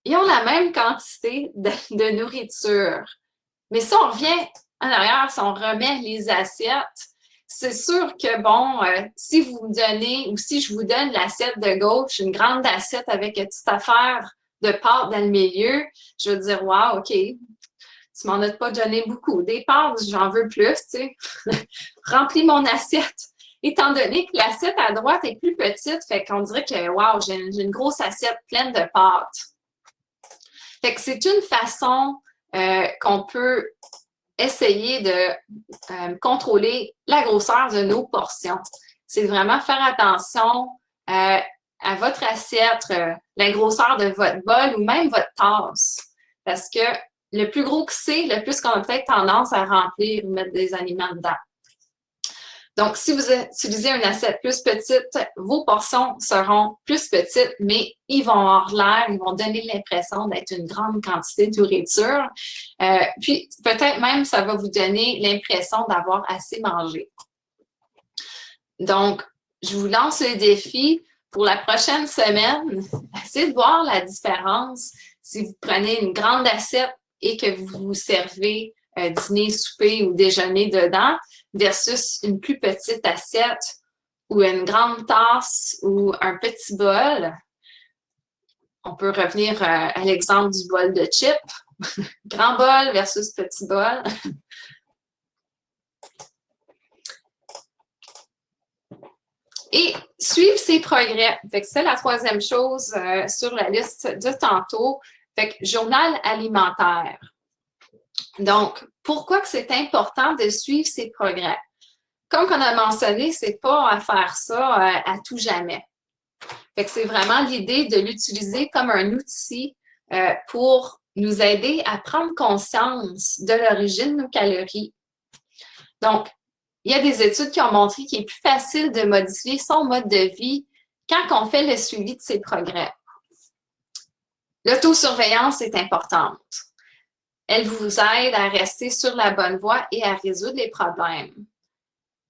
ils ont la même quantité de nourriture. Mais si on revient en arrière, si on remet les assiettes, c'est sûr que, bon, si vous me donnez, ou si je vous donne l'assiette de gauche, une grande assiette avec une petite affaire de pâte dans le milieu, je vais dire, wow, OK, tu m'en as pas donné beaucoup. Des pâtes, j'en veux plus, tu sais. Remplis mon assiette. Étant donné que l'assiette à droite est plus petite, fait qu'on dirait que, wow, j'ai une grosse assiette pleine de pâtes. Fait que c'est une façon qu'on peut essayer de contrôler la grosseur de nos portions. C'est vraiment faire attention à votre assiette, la grosseur de votre bol ou même votre tasse. Parce que le plus gros que c'est, le plus qu'on a peut-être tendance à remplir ou mettre des aliments dedans. Donc, si vous utilisez une assiette plus petite, vos portions seront plus petites, mais ils vont avoir l'air, ils vont donner l'impression d'être une grande quantité de nourriture. Puis, peut-être même, ça va vous donner l'impression d'avoir assez mangé. Donc, je vous lance le défi pour la prochaine semaine. Essayez de voir la différence si vous prenez une grande assiette et que vous vous servez dîner, souper ou déjeuner dedans versus une plus petite assiette ou une grande tasse ou un petit bol. On peut revenir à l'exemple du bol de chips. Grand bol versus petit bol. Et suivre ses progrès. C'est la troisième chose sur la liste de tantôt. Fait que journal alimentaire. Donc, pourquoi que c'est important de suivre ses progrès? Comme on a mentionné, c'est pas à faire ça à tout jamais. Fait que c'est vraiment l'idée de l'utiliser comme un outil pour nous aider à prendre conscience de l'origine de nos calories. Donc, il y a des études qui ont montré qu'il est plus facile de modifier son mode de vie quand on fait le suivi de ses progrès. L'autosurveillance est importante. Elle vous aide à rester sur la bonne voie et à résoudre les problèmes.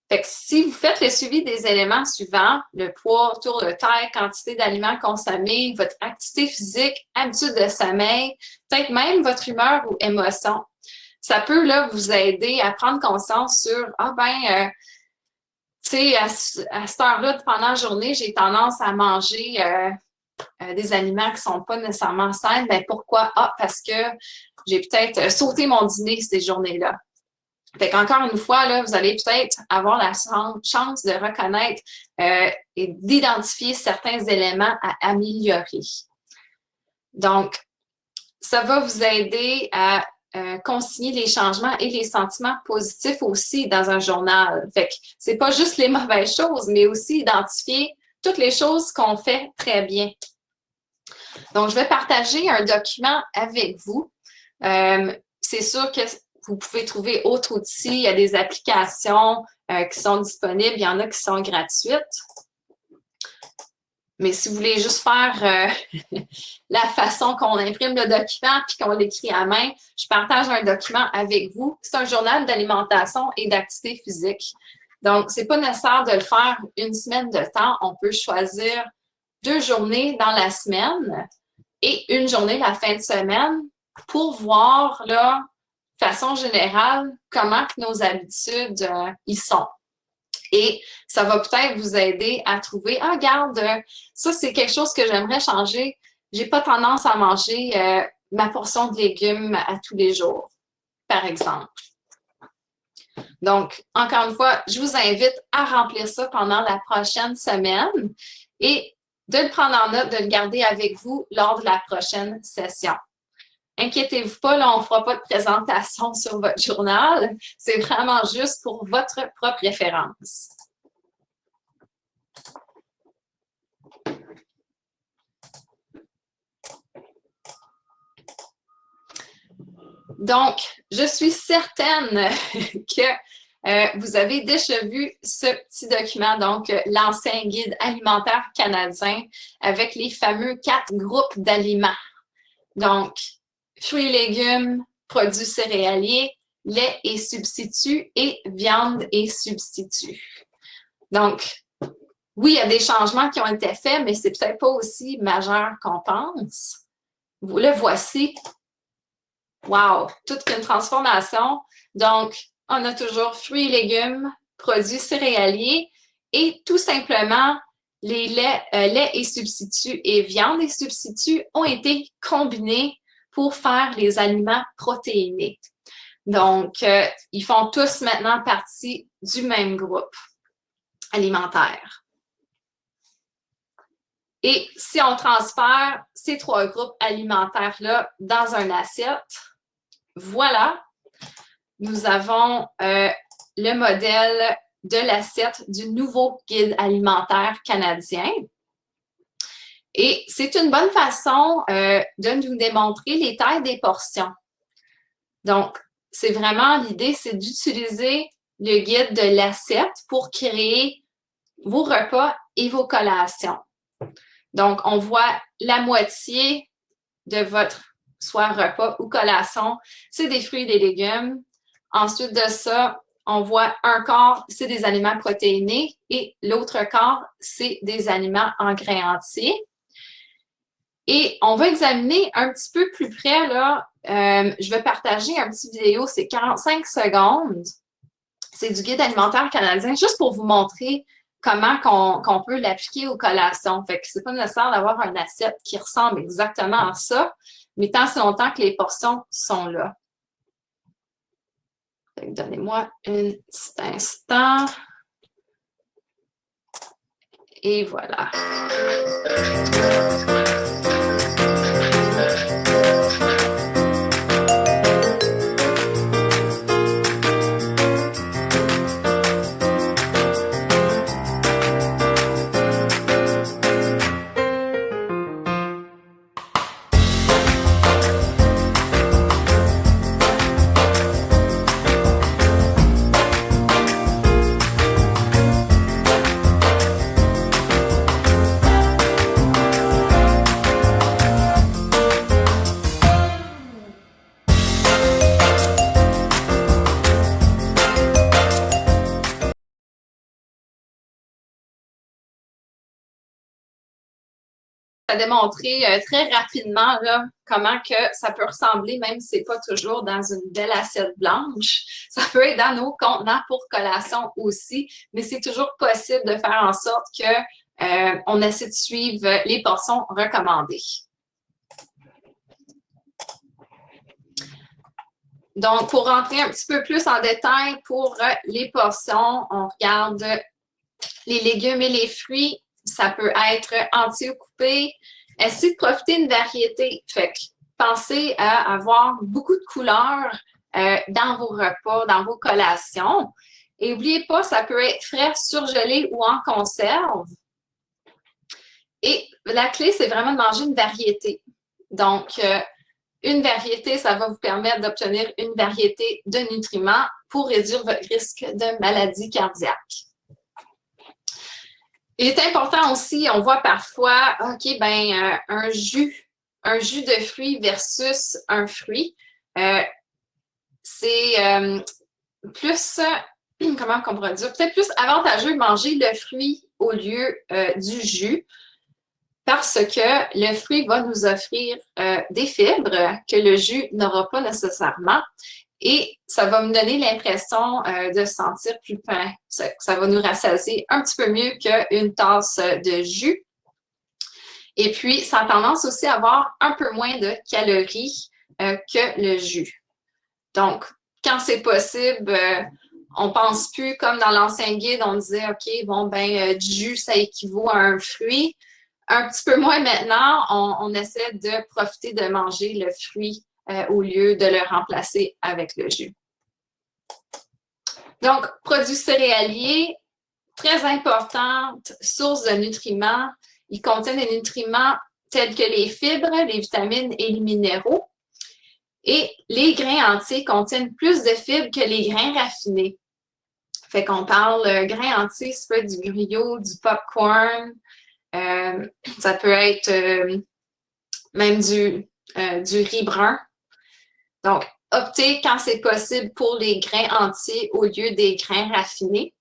Fait que si vous faites le suivi des éléments suivants, le poids, tour de taille, quantité d'aliments consommés, votre activité physique, habitude de sommeil, peut-être même votre humeur ou émotion, ça peut là, vous aider à prendre conscience sur tu sais, à cette heure-là, pendant la journée, j'ai tendance à manger des aliments qui ne sont pas nécessairement sains, bien pourquoi? Ah, parce que j'ai peut-être sauté mon dîner ces journées-là. Fait qu'encore une fois, là, vous allez peut-être avoir la chance de reconnaître et d'identifier certains éléments à améliorer. Donc, ça va vous aider à consigner les changements et les sentiments positifs aussi dans un journal. Fait que c'est pas juste les mauvaises choses, mais aussi identifier toutes les choses qu'on fait très bien. Donc, je vais partager un document avec vous. C'est sûr que vous pouvez trouver autres outils. Il y a des applications qui sont disponibles. Il y en a qui sont gratuites. Mais si vous voulez juste faire la façon qu'on imprime le document puis qu'on l'écrit à main, je partage un document avec vous. C'est un journal d'alimentation et d'activité physique. Donc, ce n'est pas nécessaire de le faire une semaine de temps. On peut choisir 2 journées dans la semaine et une journée la fin de semaine pour voir, là, de façon générale, comment que nos habitudes y sont. Et ça va peut-être vous aider à trouver, ah, regarde, ça, c'est quelque chose que j'aimerais changer. J'ai pas tendance à manger ma portion de légumes à tous les jours, par exemple. Donc, encore une fois, je vous invite à remplir ça pendant la prochaine semaine et de le prendre en note, de le garder avec vous lors de la prochaine session. Inquiétez-vous pas, là, on ne fera pas de présentation sur votre journal. C'est vraiment juste pour votre propre référence. Donc, je suis certaine que vous avez déjà vu ce petit document, donc l'ancien guide alimentaire canadien avec les fameux 4 groupes d'aliments. Donc, fruits et légumes, produits céréaliers, lait et substituts et viande et substituts. Donc, oui, il y a des changements qui ont été faits, mais c'est peut-être pas aussi majeur qu'on pense. Vous le voici. Wow! Toute une transformation. Donc, on a toujours fruits et légumes, produits céréaliers et tout simplement, les laits et substituts et viande et substituts ont été combinés pour faire les aliments protéinés. Donc, ils font tous maintenant partie du même groupe alimentaire. Et si on transfère ces 3 groupes alimentaires-là dans une assiette, voilà, nous avons le modèle de l'assiette du nouveau guide alimentaire canadien. Et c'est une bonne façon de nous démontrer les tailles des portions. Donc, c'est vraiment l'idée, c'est d'utiliser le guide de l'assiette pour créer vos repas et vos collations. Donc, on voit la moitié de votre soit repas ou collation, c'est des fruits et des légumes. Ensuite de ça, on voit un quart, c'est des aliments protéinés et l'autre quart, c'est des aliments en grains entiers. Et on va examiner un petit peu plus près, là, je vais partager un petit vidéo, c'est 45 secondes. C'est du guide alimentaire canadien, juste pour vous montrer comment qu'on peut l'appliquer aux collations. Fait que c'est pas nécessaire d'avoir une assiette qui ressemble exactement à ça, mais tant si longtemps que les portions sont là. Donnez-moi un petit instant. Et voilà. À démontrer très rapidement là, comment que ça peut ressembler, même si ce n'est pas toujours dans une belle assiette blanche. Ça peut être dans nos contenants pour collation aussi, mais c'est toujours possible de faire en sorte que on essaie de suivre les portions recommandées. Donc, pour rentrer un petit peu plus en détail pour les portions, on regarde les légumes et les fruits. Ça peut être entier ou coupé. Essayez de profiter d'une variété. Fait que pensez à avoir beaucoup de couleurs dans vos repas, dans vos collations. Et n'oubliez pas, ça peut être frais, surgelé ou en conserve. Et la clé, c'est vraiment de manger une variété. Donc, une variété, ça va vous permettre d'obtenir une variété de nutriments pour réduire votre risque de maladie cardiaque. Il est important aussi, on voit parfois, OK, ben un jus de fruits versus un fruit, c'est plus, comment on pourrait dire, peut-être plus avantageux de manger le fruit au lieu du jus, parce que le fruit va nous offrir des fibres que le jus n'aura pas nécessairement. Et ça va me donner l'impression de se sentir plus plein. Ça va nous rassasier un petit peu mieux qu'une tasse de jus. Et puis, ça a tendance aussi à avoir un peu moins de calories que le jus. Donc, quand c'est possible, on pense plus comme dans l'ancien guide, on disait, OK, bon, ben, du jus, ça équivaut à un fruit. Un petit peu moins maintenant, on essaie de profiter de manger le fruit au lieu de le remplacer avec le jus. Donc, produits céréaliers, très importante source de nutriments. Ils contiennent des nutriments tels que les fibres, les vitamines et les minéraux. Et les grains entiers contiennent plus de fibres que les grains raffinés. Fait qu'on parle grains entiers, ça peut être du griot, du popcorn, ça peut être même du riz brun. Donc, optez quand c'est possible pour les grains entiers au lieu des grains raffinés.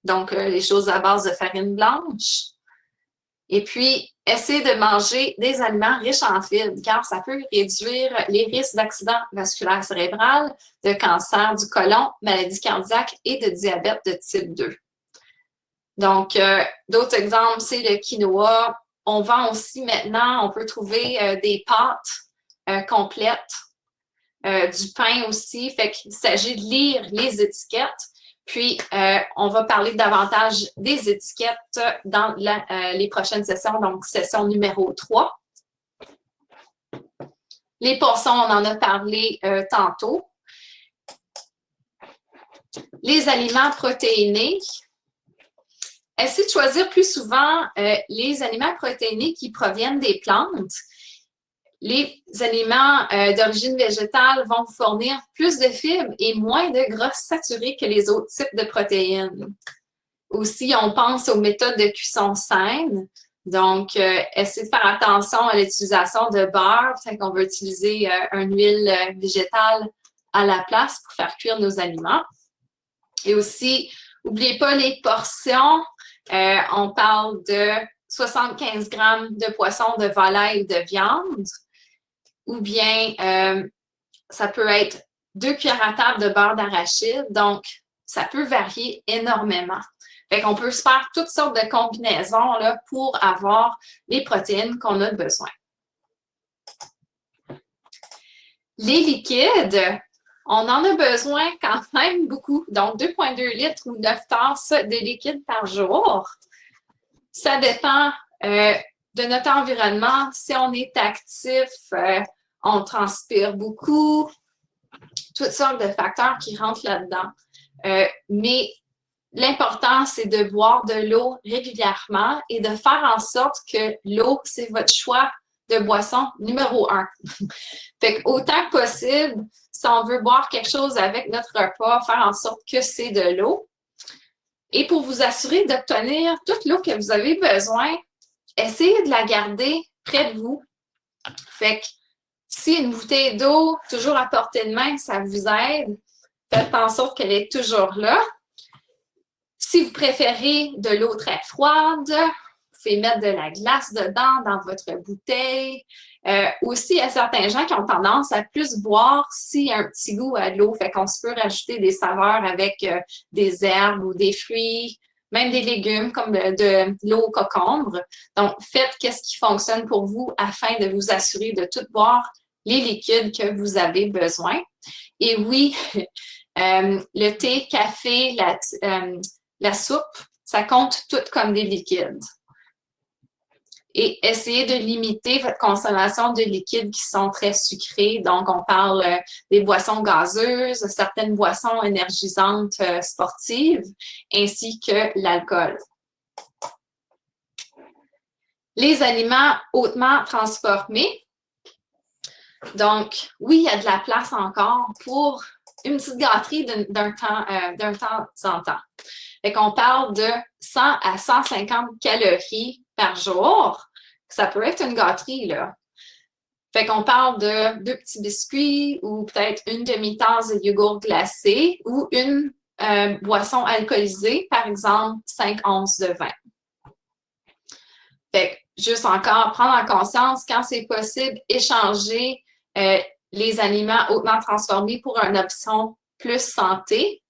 Donc, les choses à base de farine blanche. Et puis, essayez de manger des aliments riches en fibres, car ça peut réduire les risques d'accident vasculaire cérébral, de cancer du côlon, maladie cardiaque et de diabète de type 2. Donc, d'autres exemples, c'est le quinoa. On vend aussi maintenant, on peut trouver des pâtes complètes, du pain aussi. Fait qu'il s'agit de lire les étiquettes. Puis, on va parler davantage des étiquettes dans les prochaines sessions, donc session numéro 3. Les portions, on en a parlé tantôt. Les aliments protéinés. Essayez de choisir plus souvent les aliments protéinés qui proviennent des plantes. Les aliments d'origine végétale vont vous fournir plus de fibres et moins de gras saturés que les autres types de protéines. Aussi, on pense aux méthodes de cuisson saines. Donc, essayez de faire attention à l'utilisation de beurre. Fait qu'on va utiliser une huile végétale à la place pour faire cuire nos aliments. Et aussi, n'oubliez pas les portions. On parle de 75 grammes de poisson, de volaille ou de viande. Ou bien, ça peut être 2 cuillères à table de beurre d'arachide. Donc, ça peut varier énormément. Fait qu'on peut se faire toutes sortes de combinaisons là, pour avoir les protéines qu'on a besoin. Les liquides, on en a besoin quand même beaucoup. Donc, 2,2 litres ou 9 tasses de liquide par jour. Ça dépend de notre environnement. Si on est actif, on transpire beaucoup, toutes sortes de facteurs qui rentrent là-dedans. Mais l'important, c'est de boire de l'eau régulièrement et de faire en sorte que l'eau, c'est votre choix de boisson numéro 1. Fait qu'autant que possible, si on veut boire quelque chose avec notre repas, faire en sorte que c'est de l'eau. Et pour vous assurer d'obtenir toute l'eau que vous avez besoin, essayez de la garder près de vous. Fait que si une bouteille d'eau toujours à portée de main, ça vous aide, faites en sorte qu'elle est toujours là. Si vous préférez de l'eau très froide, vous pouvez mettre de la glace dedans dans votre bouteille. Aussi, il y a certains gens qui ont tendance à plus boire s'il y a un petit goût à l'eau. Fait qu'on se peut rajouter des saveurs avec des herbes ou des fruits même des légumes comme de l'eau au concombre. Donc, faites qu'est-ce qui fonctionne pour vous afin de vous assurer de tout boire les liquides que vous avez besoin. Et oui, le thé, café, la soupe, ça compte tout comme des liquides. Et essayez de limiter votre consommation de liquides qui sont très sucrés. Donc, on parle des boissons gazeuses, certaines boissons énergisantes sportives, ainsi que l'alcool. Les aliments hautement transformés. Donc, oui, il y a de la place encore pour une petite gâterie d'un temps en temps. Fait qu'on parle de 100 à 150 calories par jour. Ça peut être une gâterie, là. Fait qu'on parle de 2 petits biscuits ou peut-être une demi-tasse de yogourt glacé ou une boisson alcoolisée, par exemple 5 onces de vin. Fait que juste encore prendre en conscience quand c'est possible, échanger les aliments hautement transformés pour une option plus santé.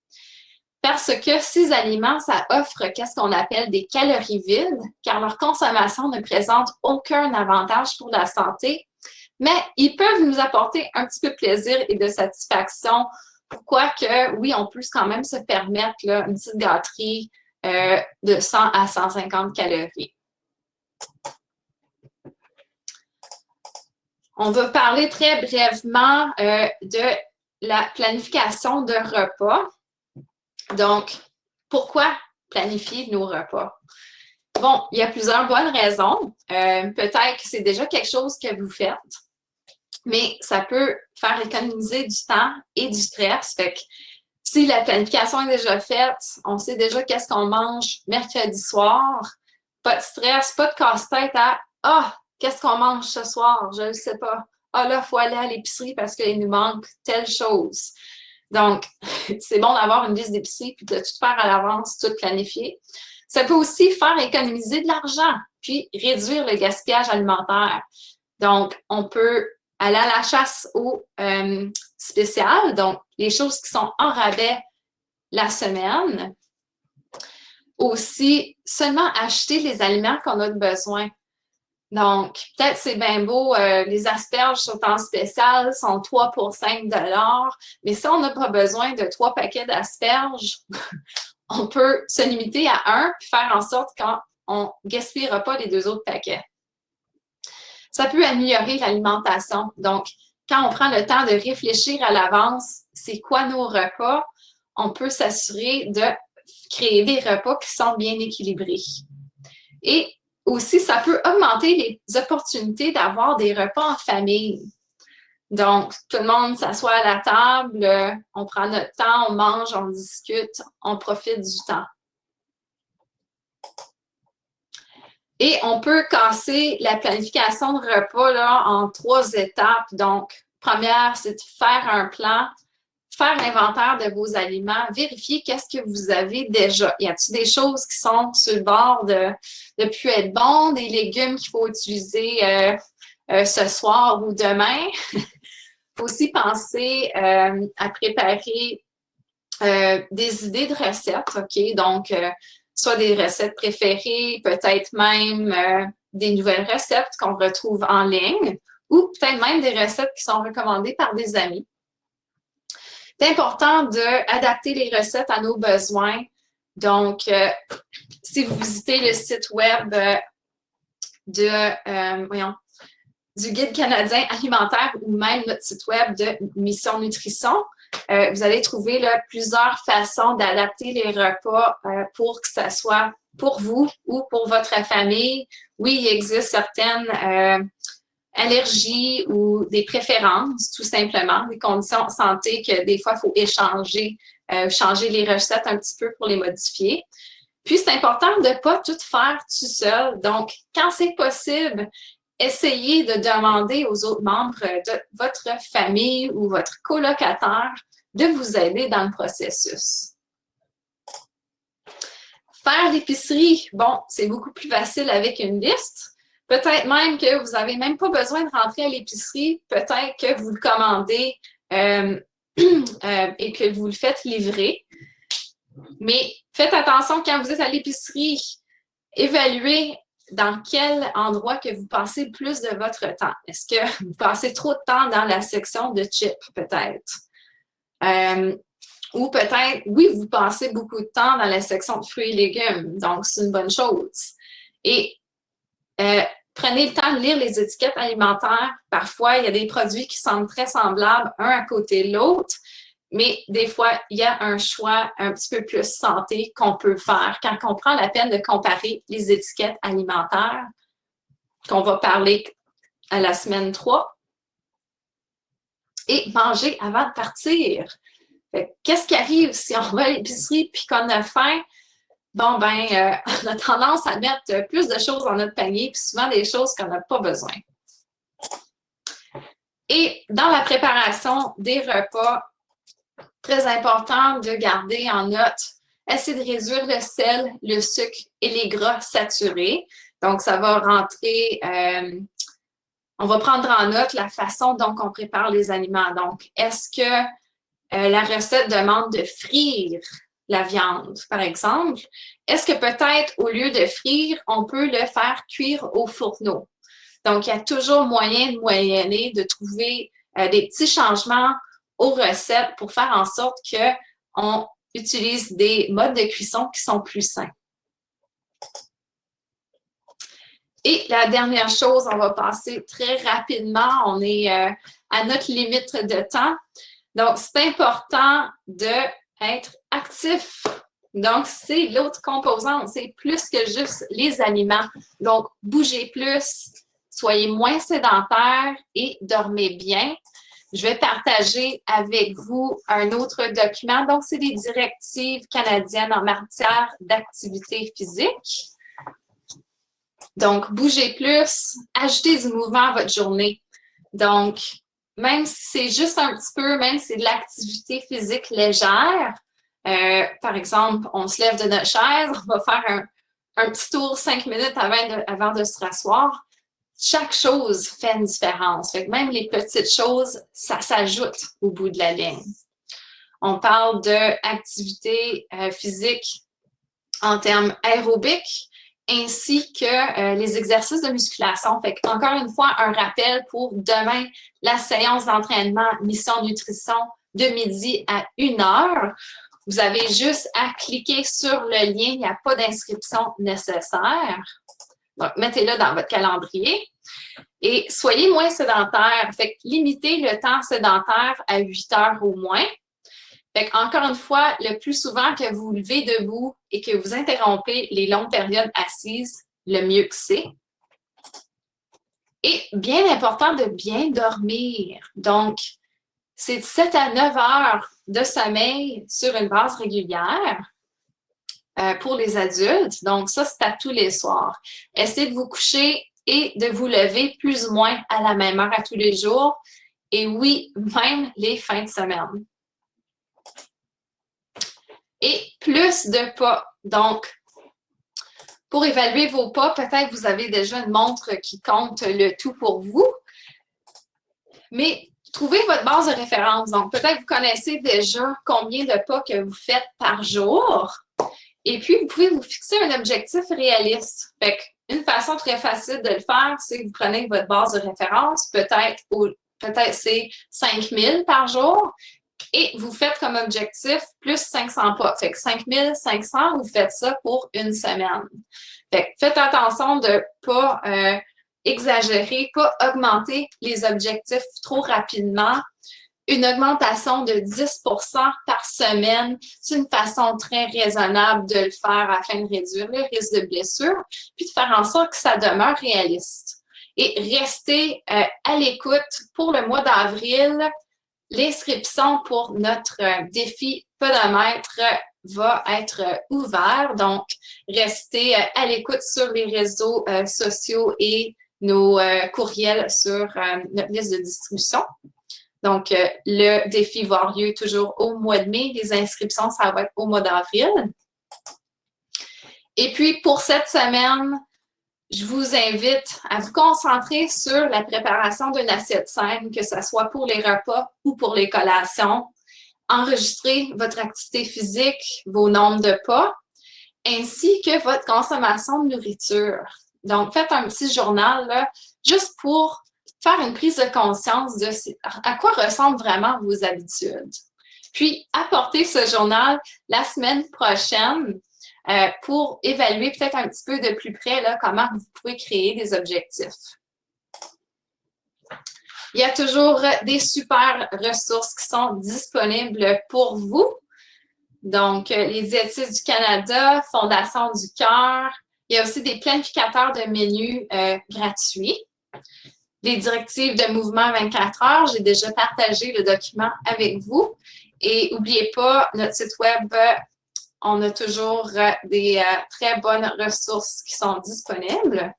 Parce que ces aliments, ça offre qu'est-ce qu'on appelle des calories vides, car leur consommation ne présente aucun avantage pour la santé, mais ils peuvent nous apporter un petit peu de plaisir et de satisfaction. Pourquoi que, oui, on peut quand même se permettre là, une petite gâterie de 100 à 150 calories. On va parler très brièvement de la planification de repas. Donc, pourquoi planifier nos repas? Bon, il y a plusieurs bonnes raisons. Peut-être que c'est déjà quelque chose que vous faites, mais ça peut faire économiser du temps et du stress. Fait que si la planification est déjà faite, on sait déjà qu'est-ce qu'on mange mercredi soir, pas de stress, pas de casse-tête à « Ah, qu'est-ce qu'on mange ce soir? Je ne sais pas. Ah là, il faut aller à l'épicerie parce qu'il nous manque telle chose. » Donc, c'est bon d'avoir une liste d'épicerie puis de tout faire à l'avance, tout planifier. Ça peut aussi faire économiser de l'argent puis réduire le gaspillage alimentaire. Donc, on peut aller à la chasse aux spéciales, donc les choses qui sont en rabais la semaine. Aussi, seulement acheter les aliments qu'on a besoin. Donc, peut-être c'est bien beau, les asperges sont en spécial, sont 3 pour 5 $, mais si on n'a pas besoin de 3 paquets d'asperges, on peut se limiter à un puis faire en sorte qu'on ne gaspillera pas les 2 autres paquets. Ça peut améliorer l'alimentation. Donc, quand on prend le temps de réfléchir à l'avance, c'est quoi nos repas, on peut s'assurer de créer des repas qui sont bien équilibrés. Et aussi, ça peut augmenter les opportunités d'avoir des repas en famille. Donc, tout le monde s'assoit à la table, on prend notre temps, on mange, on discute, on profite du temps. Et on peut casser la planification de repas là, en 3 étapes. Donc, première, c'est de faire un plan, faire l'inventaire de vos aliments, vérifier qu'est-ce que vous avez déjà. Y a-t-il des choses qui sont sur le bord de ne plus être bon, des légumes qu'il faut utiliser ce soir ou demain? Il faut aussi penser à préparer des idées de recettes, OK? Donc, soit des recettes préférées, peut-être même des nouvelles recettes qu'on retrouve en ligne ou peut-être même des recettes qui sont recommandées par des amis. C'est important d'adapter les recettes à nos besoins. Donc, si vous visitez le site web du Guide canadien alimentaire ou même notre site web de Mission Nutrition, vous allez trouver là, plusieurs façons d'adapter les repas pour que ça soit pour vous ou pour votre famille. Oui, il existe certaines allergies ou des préférences, tout simplement, des conditions de santé que des fois, il faut changer les recettes un petit peu pour les modifier. Puis, c'est important de ne pas tout faire tout seul. Donc, quand c'est possible, essayez de demander aux autres membres de votre famille ou votre colocataire de vous aider dans le processus. Faire l'épicerie, bon, c'est beaucoup plus facile avec une liste. Peut-être même que vous n'avez même pas besoin de rentrer à l'épicerie. Peut-être que vous le commandez et que vous le faites livrer. Mais faites attention quand vous êtes à l'épicerie, évaluez dans quel endroit que vous passez le plus de votre temps. Est-ce que vous passez trop de temps dans la section de chips, peut-être? Ou peut-être, oui, vous passez beaucoup de temps dans la section de fruits et légumes, donc c'est une bonne chose. Et prenez le temps de lire les étiquettes alimentaires. Parfois, il y a des produits qui semblent très semblables, un à côté de l'autre, mais des fois, il y a un choix un petit peu plus santé qu'on peut faire quand on prend la peine de comparer les étiquettes alimentaires, qu'on va parler à la semaine 3, et manger avant de partir. Qu'est-ce qui arrive si on va à l'épicerie puis qu'on a faim? Bon, ben, on a tendance à mettre plus de choses dans notre panier, puis souvent des choses qu'on n'a pas besoin. Et dans la préparation des repas, très important de garder en note, essayer de réduire le sel, le sucre et les gras saturés. Donc, ça va rentrer, on va prendre en note la façon dont on prépare les aliments. Donc, est-ce que la recette demande de frire la viande, par exemple? Est-ce que peut-être, au lieu de frire, on peut le faire cuire au fourneau? Donc, il y a toujours moyen de moyenner, de trouver des petits changements aux recettes pour faire en sorte qu'on utilise des modes de cuisson qui sont plus sains. Et la dernière chose, on va passer très rapidement, on est à notre limite de temps. Donc, c'est important d'être actif. Donc, c'est l'autre composante, c'est plus que juste les aliments. Donc, bougez plus, soyez moins sédentaire et dormez bien. Je vais partager avec vous un autre document. Donc, c'est des directives canadiennes en matière d'activité physique. Donc, bougez plus, ajoutez du mouvement à votre journée. Donc, même si c'est juste un petit peu, même si c'est de l'activité physique légère, par exemple, on se lève de notre chaise, on va faire un petit tour 5 minutes avant de se rasseoir. Chaque chose fait une différence. Fait que même les petites choses, ça s'ajoute au bout de la ligne. On parle d'activité physique en termes aérobiques, ainsi que les exercices de musculation. Fait que, encore une fois, un rappel pour demain, la séance d'entraînement Mission Nutrition de midi à 1h. Vous avez juste à cliquer sur le lien, il n'y a pas d'inscription nécessaire. Donc, mettez-le dans votre calendrier et soyez moins sédentaire. Fait que limitez le temps sédentaire à 8 heures au moins. Fait encore une fois, le plus souvent que vous vous levez debout et que vous interrompez les longues périodes assises, le mieux que c'est. Et bien important de bien dormir. Donc, c'est 7 à 9 heures de sommeil sur une base régulière pour les adultes. Donc, ça, c'est à tous les soirs. Essayez de vous coucher et de vous lever plus ou moins à la même heure à tous les jours. Et oui, même les fins de semaine. Et plus de pas. Donc, pour évaluer vos pas, peut-être que vous avez déjà une montre qui compte le tout pour vous. Mais trouvez votre base de référence. Donc, peut-être que vous connaissez déjà combien de pas que vous faites par jour. Et puis, vous pouvez vous fixer un objectif réaliste. Fait qu'une façon très facile de le faire, c'est que vous prenez votre base de référence, peut-être c'est 5000 par jour, et vous faites comme objectif plus 500 pas. Fait que 5500, vous faites ça pour une semaine. Fait que faites attention de ne pas exagérer, pas augmenter les objectifs trop rapidement. Une augmentation de 10% par semaine, c'est une façon très raisonnable de le faire afin de réduire le risque de blessure, puis de faire en sorte que ça demeure réaliste. Et restez à l'écoute pour le mois d'avril. L'inscription pour notre défi podomètre va être ouvert. Donc, restez à l'écoute sur les réseaux sociaux et nos courriels sur notre liste de distribution. Donc, le défi va avoir lieu toujours au mois de mai. Les inscriptions, ça va être au mois d'avril. Et puis, pour cette semaine, je vous invite à vous concentrer sur la préparation d'une assiette saine, que ce soit pour les repas ou pour les collations. enregistrer votre activité physique, vos nombres de pas, ainsi que votre consommation de nourriture. Donc, faites un petit journal, là, juste pour faire une prise de conscience de à quoi ressemblent vraiment vos habitudes. Puis, apportez ce journal la semaine prochaine pour évaluer peut-être un petit peu de plus près là, comment vous pouvez créer des objectifs. Il y a toujours des super ressources qui sont disponibles pour vous. Donc, les Diététistes du Canada, Fondation du Cœur. Il y a aussi des planificateurs de menus gratuits. Les directives de mouvement 24 heures, j'ai déjà partagé le document avec vous. Et n'oubliez pas, notre site web, on a toujours des très bonnes ressources qui sont disponibles.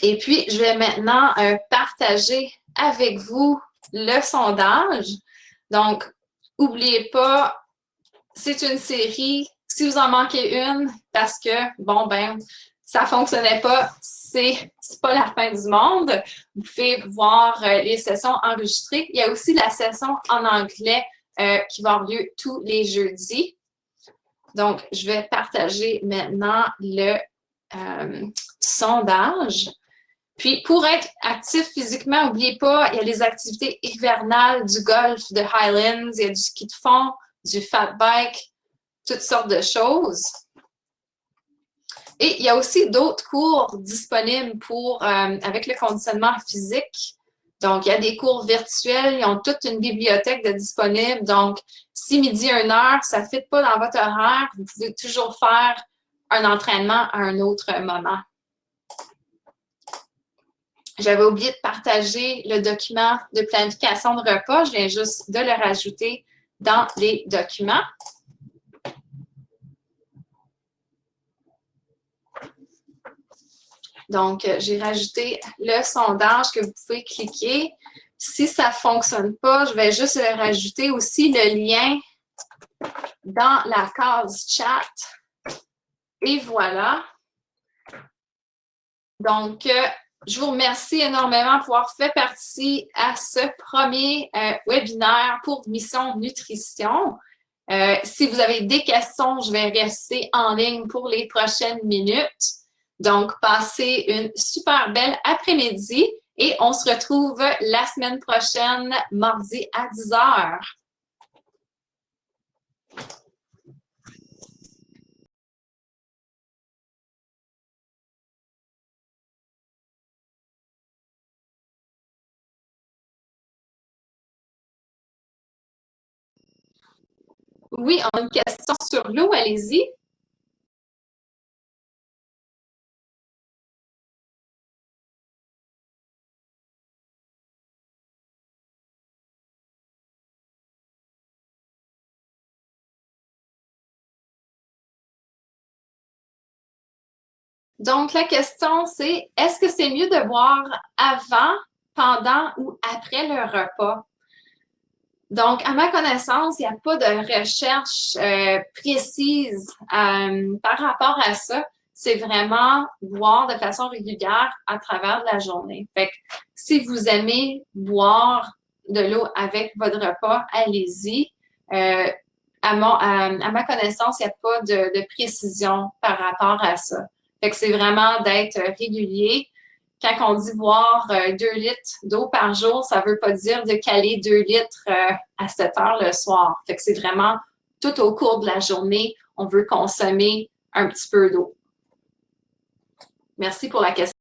Et puis, je vais maintenant partager avec vous le sondage. Donc, n'oubliez pas, c'est une série. Si vous en manquez une, parce que, bon, ben, ça ne fonctionnait pas, c'est pas la fin du monde. Vous pouvez voir les sessions enregistrées. Il y a aussi la session en anglais qui va avoir lieu tous les jeudis. Donc, je vais partager maintenant le sondage. Puis, pour être actif physiquement, n'oubliez pas, il y a les activités hivernales du golf de Highlands, il y a du ski de fond, du fat bike, toutes sortes de choses. Et il y a aussi d'autres cours disponibles pour, avec le conditionnement physique. Donc, il y a des cours virtuels, ils ont toute une bibliothèque de disponibles. Donc, si midi, 1 heure, ça ne fit pas dans votre horaire, vous pouvez toujours faire un entraînement à un autre moment. J'avais oublié de partager le document de planification de repas. Je viens juste de le rajouter dans les documents. Donc, j'ai rajouté le sondage que vous pouvez cliquer. Si ça ne fonctionne pas, je vais juste rajouter aussi le lien dans la case chat. Et voilà. Donc, je vous remercie énormément pour avoir fait partie à ce premier webinaire pour Mission Nutrition. Si vous avez des questions, je vais rester en ligne pour les prochaines minutes. Donc, passez une super belle après-midi et on se retrouve la semaine prochaine, mardi à 10 h. Oui, on a une question sur l'eau, allez-y. Donc, la question, c'est est-ce que c'est mieux de boire avant, pendant ou après le repas? Donc, à ma connaissance, il n'y a pas de recherche précise par rapport à ça. C'est vraiment boire de façon régulière à travers la journée. Fait que si vous aimez boire de l'eau avec votre repas, allez-y. À ma connaissance, il n'y a pas de précision par rapport à ça. Fait que c'est vraiment d'être régulier. Quand on dit boire 2 litres d'eau par jour, ça ne veut pas dire de caler 2 litres à 7 heures le soir. Fait que c'est vraiment tout au cours de la journée, on veut consommer un petit peu d'eau. Merci pour la question.